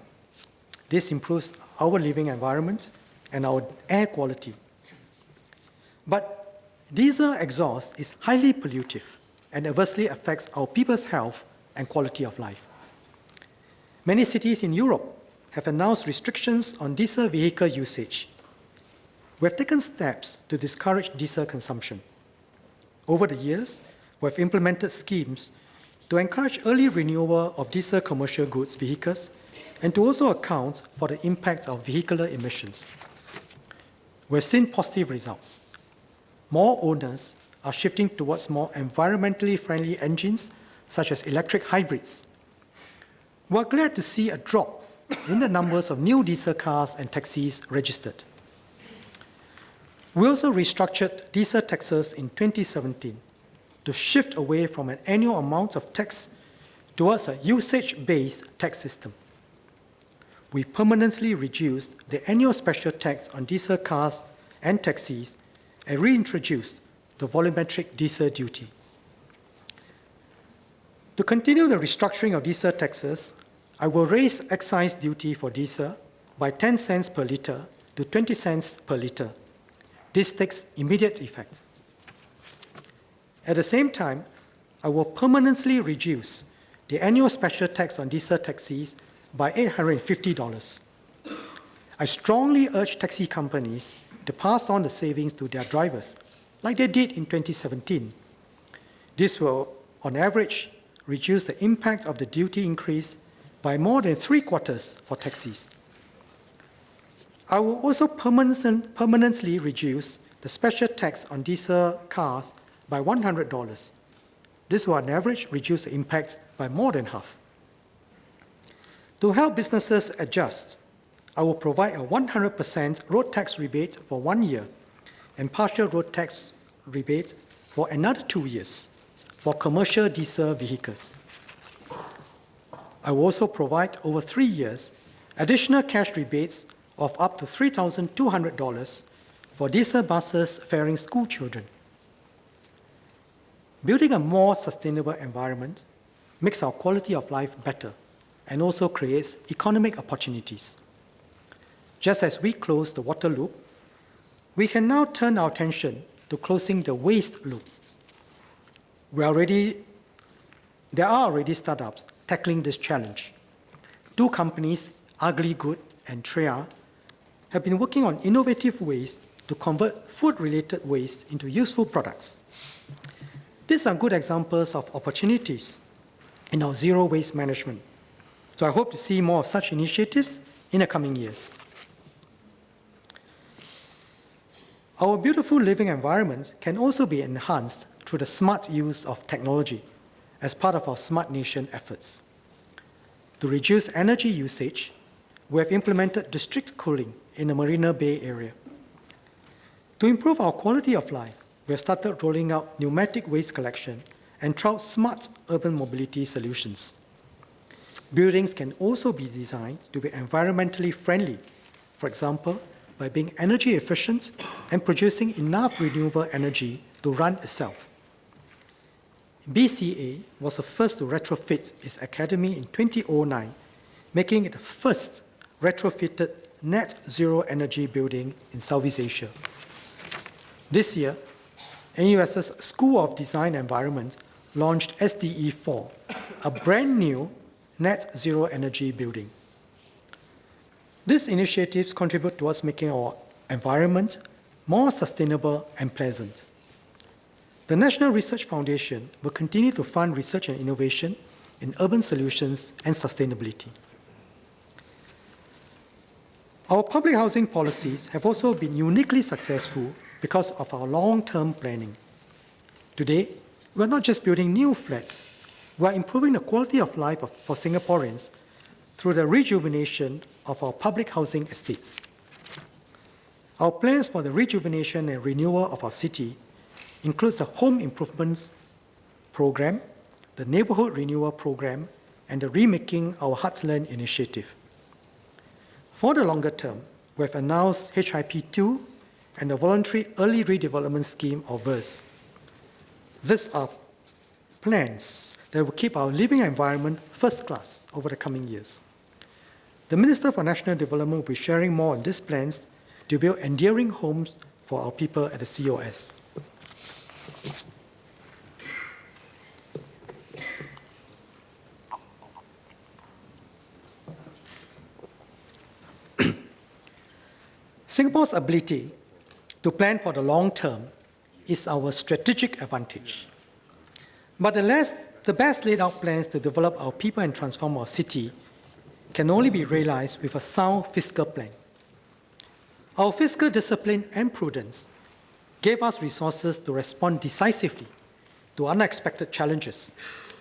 This improves our living environment and our air quality. But diesel exhaust is highly pollutive and adversely affects our people's health and quality of life. Many cities in Europe have announced restrictions on diesel vehicle usage. We have taken steps to discourage diesel consumption. Over the years, we have implemented schemes to encourage early renewal of diesel commercial goods vehicles and to also account for the impact of vehicular emissions. We have seen positive results. More owners are shifting towards more environmentally friendly engines, such as electric hybrids. We are glad to see a drop in the numbers of new diesel cars and taxis registered. We also restructured diesel taxes in 2017 to shift away from an annual amount of tax towards a usage-based tax system. We permanently reduced the annual special tax on diesel cars and taxis and reintroduced the volumetric diesel duty. To continue the restructuring of diesel taxes, I will raise excise duty for diesel by 10 cents per litre to 20 cents per litre. This takes immediate effect. At the same time, I will permanently reduce the annual special tax on diesel taxis by $850. I strongly urge taxi companies to pass on the savings to their drivers, like they did in 2017. This will, on average, reduce the impact of the duty increase by more than 3/4 for taxis. I will also permanently reduce the special tax on diesel cars by $100. This will, on average, reduce the impact by more than half. To help businesses adjust, I will provide a 100% road tax rebate for 1 year and partial road tax rebate for another 2 years for commercial diesel vehicles. I will also provide over 3 years additional cash rebates of up to $3,200 for diesel buses ferrying school children. Building a more sustainable environment makes our quality of life better and also creates economic opportunities. Just as we close the water loop, we can now turn our attention to closing the waste loop. There are already startups tackling this challenge. Two companies, Ugly Good and Trea, have been working on innovative ways to convert food-related waste into useful products. These are good examples of opportunities in our zero waste management. So I hope to see more of such initiatives in the coming years. Our beautiful living environments can also be enhanced through the smart use of technology as part of our Smart Nation efforts. To reduce energy usage, we have implemented district cooling in the Marina Bay area. To improve our quality of life, we have started rolling out pneumatic waste collection and trialed smart urban mobility solutions. Buildings can also be designed to be environmentally friendly, for example, by being energy efficient and producing enough renewable energy to run itself. BCA was the first to retrofit its academy in 2009, making it the first retrofitted net zero energy building in Southeast Asia. This year, NUS's School of Design Environment launched SDE4, a brand new net zero energy building. These initiatives contribute towards making our environment more sustainable and pleasant. The National Research Foundation will continue to fund research and innovation in urban solutions and sustainability. Our public housing policies have also been uniquely successful because of our long-term planning. Today, we're not just building new flats, we're improving the quality of life for Singaporeans through the rejuvenation of our public housing estates. Our plans for the rejuvenation and renewal of our city includes the Home Improvements Program, the Neighbourhood Renewal Program, and the Remaking Our Heartland initiative. For the longer term, we have announced HIP2 and the Voluntary Early Redevelopment Scheme, or VERS. These are plans that will keep our living environment first class over the coming years. The Minister for National Development will be sharing more on these plans to build enduring homes for our people at the COS. Singapore's ability to plan for the long term is our strategic advantage. But the best laid out plans to develop our people and transform our city can only be realized with a sound fiscal plan. Our fiscal discipline and prudence gave us resources to respond decisively to unexpected challenges,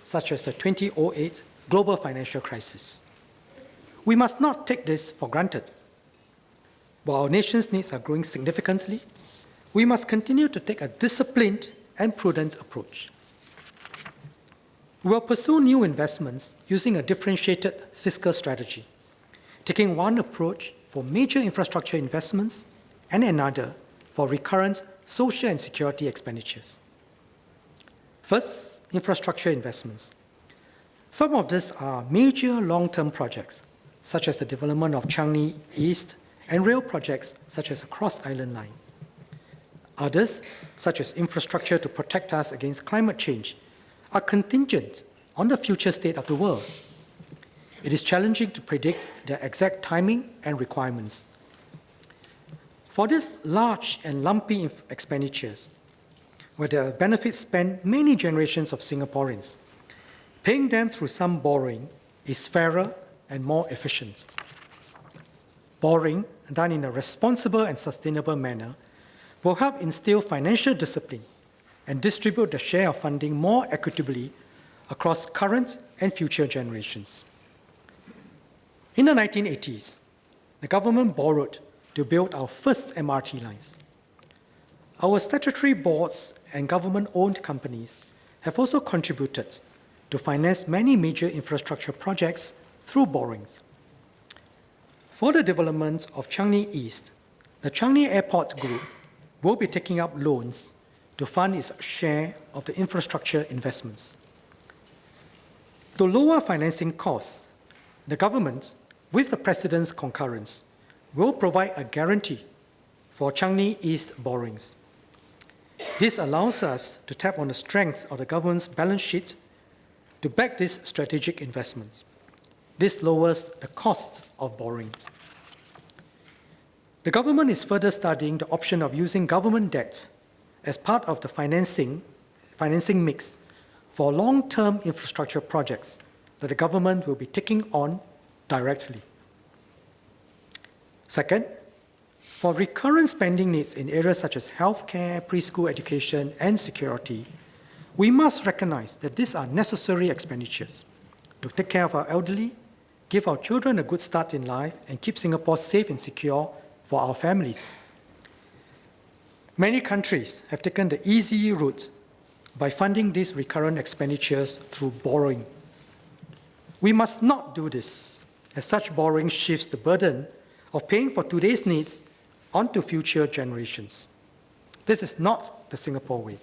such as the 2008 global financial crisis. We must not take this for granted. While our nation's needs are growing significantly, we must continue to take a disciplined and prudent approach. We will pursue new investments using a differentiated fiscal strategy, taking one approach for major infrastructure investments and another for recurrent social and security expenditures. First, infrastructure investments. Some of these are major long-term projects, such as the development of Changi East and rail projects such as a Cross-Island Line. Others, such as infrastructure to protect us against climate change, are contingent on the future state of the world. It is challenging to predict their exact timing and requirements. For these large and lumpy expenditures, where the benefits span many generations of Singaporeans, paying them through some borrowing is fairer and more efficient. Borrowing, done in a responsible and sustainable manner, will help instill financial discipline and distribute the share of funding more equitably across current and future generations. In the 1980s, the government borrowed to build our first MRT lines. Our statutory boards and government-owned companies have also contributed to finance many major infrastructure projects through borrowings. For the development of Changi East, the Changi Airport Group will be taking up loans to fund its share of the infrastructure investments. To lower financing costs, the government, with the President's concurrence, will provide a guarantee for Changi East borrowings. This allows us to tap on the strength of the government's balance sheet to back these strategic investments. This lowers the cost of borrowing. The government is further studying the option of using government debt as part of the financing mix for long-term infrastructure projects that the government will be taking on directly. Second, for recurrent spending needs in areas such as healthcare, preschool education, and security, we must recognize that these are necessary expenditures to take care of our elderly, give our children a good start in life, and keep Singapore safe and secure for our families. Many countries have taken the easy route by funding these recurrent expenditures through borrowing. We must not do this, as such borrowing shifts the burden of paying for today's needs onto future generations. This is not the Singapore way.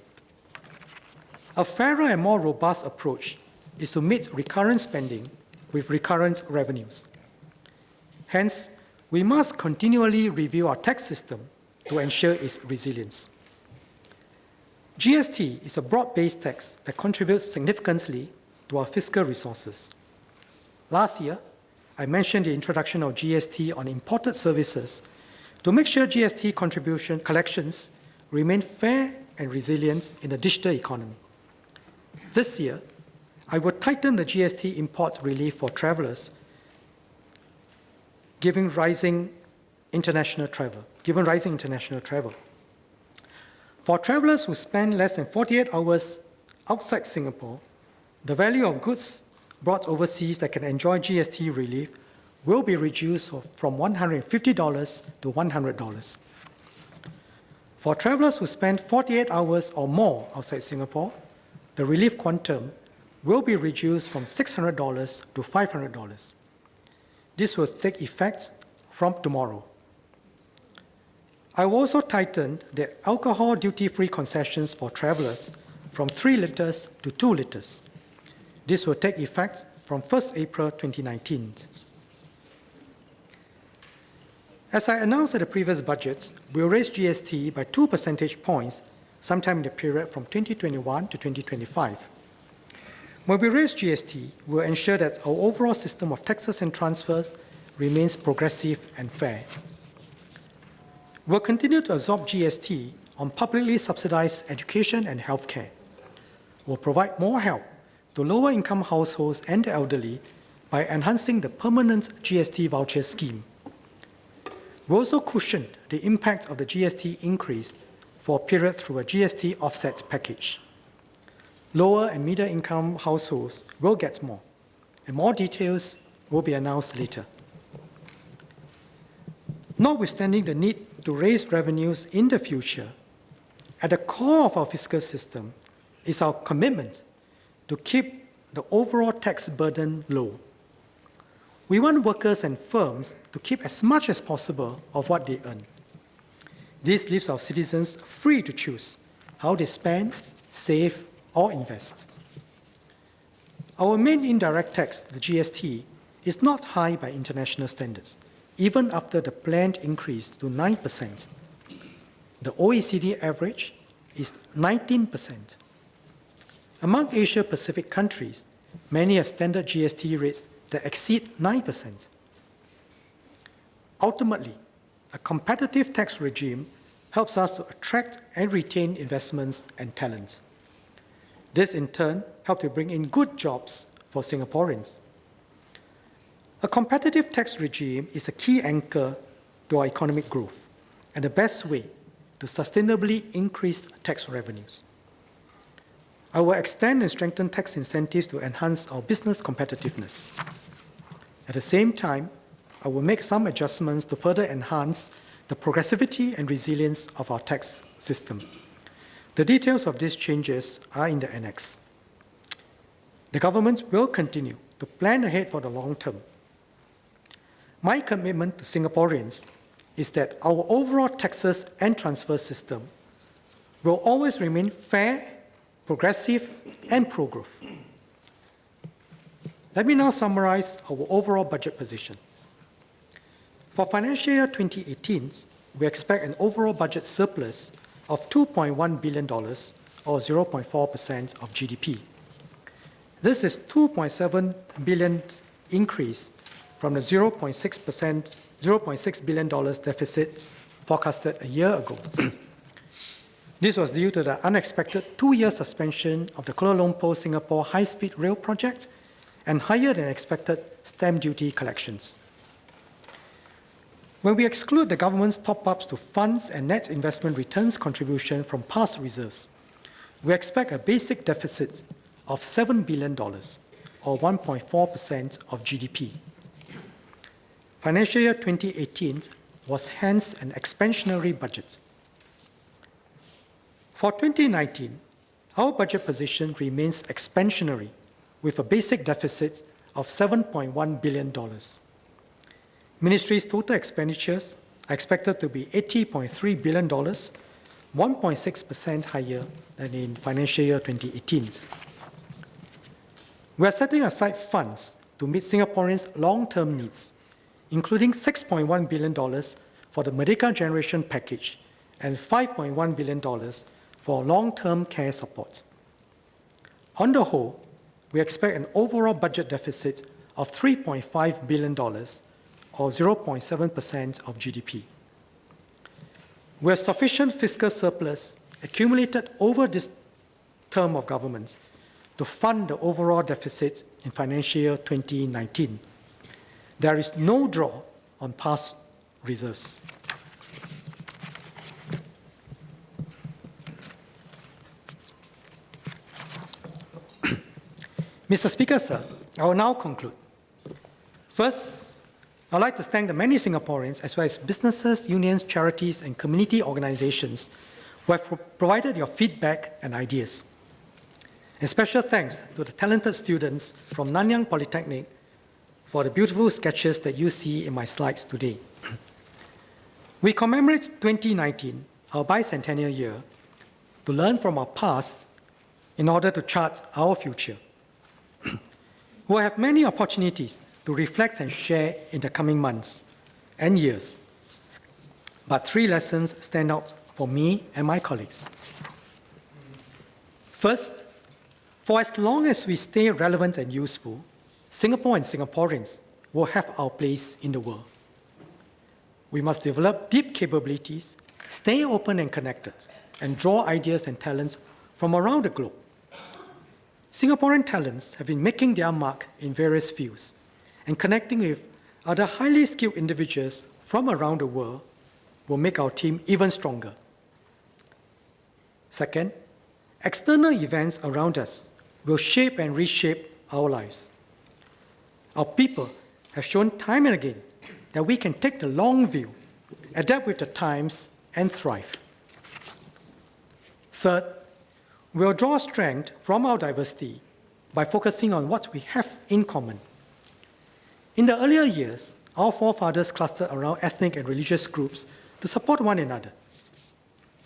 A fairer and more robust approach is to meet recurrent spending with recurrent revenues. Hence, we must continually review our tax system to ensure its resilience. GST is a broad-based tax that contributes significantly to our fiscal resources. Last year, I mentioned the introduction of GST on imported services to make sure GST contribution collections remain fair and resilient in the digital economy. This year, I will tighten the Gst Import Relief for travelers, given rising international travel. For travelers who spend less than 48 hours outside Singapore, the value of goods brought overseas that can enjoy GST relief will be reduced from $150 to $100. For travelers who spend 48 hours or more outside Singapore, the relief quantum will be reduced from $600 to $500. This will take effect from tomorrow. I will also tighten the alcohol duty-free concessions for travelers from 3 liters to 2 liters. This will take effect from 1st April 2019. As I announced at the previous budget, we will raise GST by 2 percentage points sometime in the period from 2021 to 2025. When we raise GST, we will ensure that our overall system of taxes and transfers remains progressive and fair. We will continue to absorb GST on publicly subsidized education and healthcare. We will provide more help to lower-income households and the elderly by enhancing the permanent GST voucher scheme. We also cushioned the impact of the GST increase for a period through a GST offset package. Lower and middle-income households will get more, and more details will be announced later. Notwithstanding the need to raise revenues in the future, at the core of our fiscal system is our commitment to keep the overall tax burden low. We want workers and firms to keep as much as possible of what they earn. This leaves our citizens free to choose how they spend, save, or invest. Our main indirect tax, the GST, is not high by international standards, even after the planned increase to 9%. The OECD average is 19%. Among Asia-Pacific countries, many have standard GST rates that exceed 9%. Ultimately, a competitive tax regime helps us to attract and retain investments and talent. This, in turn, helps to bring in good jobs for Singaporeans. A competitive tax regime is a key anchor to our economic growth and the best way to sustainably increase tax revenues. I will extend and strengthen tax incentives to enhance our business competitiveness. At the same time, I will make some adjustments to further enhance the progressivity and resilience of our tax system. The details of these changes are in the annex. The government will continue to plan ahead for the long term. My commitment to Singaporeans is that our overall taxes and transfer system will always remain fair, progressive, and pro-growth. Let me now summarize our overall budget position. For financial year 2018, we expect an overall budget surplus of $2.1 billion, or 0.4% of GDP. This is $2.7 billion increase from the $0.6 billion deficit forecasted a year ago. This was due to the unexpected 2-year suspension of the Kuala Lumpur-Singapore high-speed rail project and higher than expected stamp duty collections. When we exclude the government's top-ups to funds and net investment returns contribution from past reserves, we expect a basic deficit of $7 billion, or 1.4% of GDP. Financial year 2018 was hence an expansionary budget. For 2019, our budget position remains expansionary, with a basic deficit of $7.1 billion. Ministry's total expenditures are expected to be $80.3 billion, 1.6% higher than in financial year 2018. We are setting aside funds to meet Singaporeans' long-term needs, including $6.1 billion for the Merdeka Generation Package and $5.1 billion for long-term care support. On the whole, we expect an overall budget deficit of $3.5 billion, or 0.7% of GDP. We have sufficient fiscal surplus accumulated over this term of government to fund the overall deficit in financial year 2019. There is no draw on past reserves. Mr. Speaker, sir, I will now conclude. First, I'd like to thank the many Singaporeans, as well as businesses, unions, charities, and community organizations who have provided your feedback and ideas. And special thanks to the talented students from Nanyang Polytechnic for the beautiful sketches that you see in my slides today. We commemorate 2019, our bicentennial year, to learn from our past in order to chart our future. We will have many opportunities to reflect and share in the coming months and years. But 3 lessons stand out for me and my colleagues. First, for as long as we stay relevant and useful, Singapore and Singaporeans will have our place in the world. We must develop deep capabilities, stay open and connected, and draw ideas and talents from around the globe. Singaporean talents have been making their mark in various fields, and connecting with other highly skilled individuals from around the world will make our team even stronger. Second, external events around us will shape and reshape our lives. Our people have shown time and again that we can take the long view, adapt with the times, and thrive. Third, we'll draw strength from our diversity by focusing on what we have in common. In the earlier years, our forefathers clustered around ethnic and religious groups to support one another.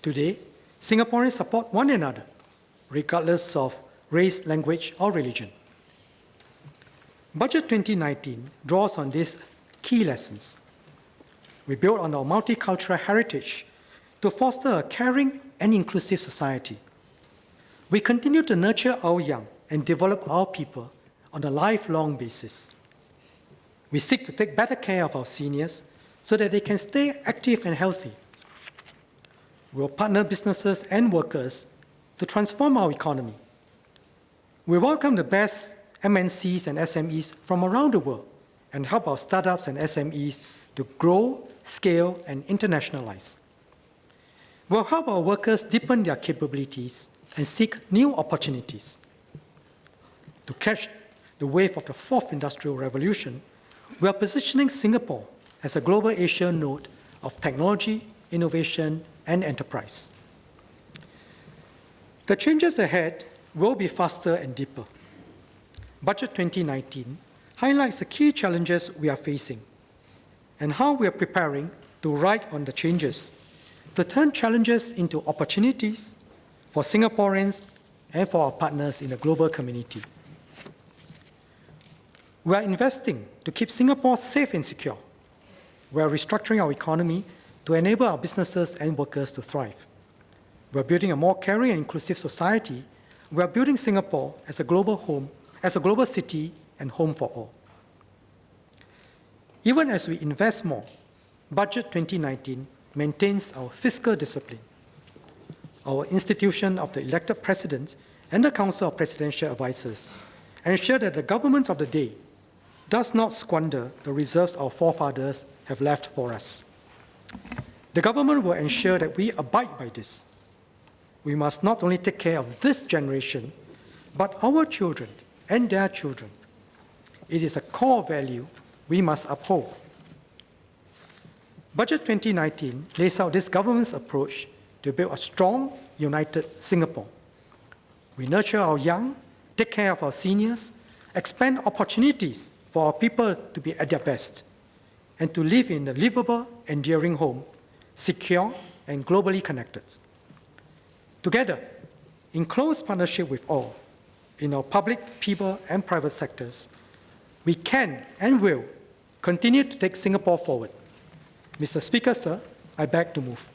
Today, Singaporeans support one another, regardless of race, language, or religion. Budget 2019 draws on these key lessons. We build on our multicultural heritage to foster a caring and inclusive society. We continue to nurture our young and develop our people on a lifelong basis. We seek to take better care of our seniors so that they can stay active and healthy. We will partner businesses and workers to transform our economy. We welcome the best MNCs and SMEs from around the world and help our startups and SMEs to grow, scale, and internationalize. We'll help our workers deepen their capabilities and seek new opportunities. To catch the wave of the 4th Industrial Revolution, we are positioning Singapore as a global Asia node of technology, innovation, and enterprise. The changes ahead will be faster and deeper. Budget 2019 highlights the key challenges we are facing and how we are preparing to ride on the changes, to turn challenges into opportunities for Singaporeans and for our partners in the global community. We are investing to keep Singapore safe and secure. We are restructuring our economy to enable our businesses and workers to thrive. We are building a more caring and inclusive society. We are building Singapore as a global home, as a global city and home for all. Even as we invest more, Budget 2019 maintains our fiscal discipline. Our institution of the elected president and the Council of Presidential Advisers ensure that the government of the day does not squander the reserves our forefathers have left for us. The government will ensure that we abide by this. We must not only take care of this generation, but our children and their children. It is a core value we must uphold. Budget 2019 lays out this government's approach to build a strong, united Singapore. We nurture our young, take care of our seniors, expand opportunities for our people to be at their best, and to live in a livable, enduring home, secure and globally connected. Together, in close partnership with all, in our public, people and private sectors, we can and will continue to take Singapore forward. Mr. Speaker, sir, I beg to move.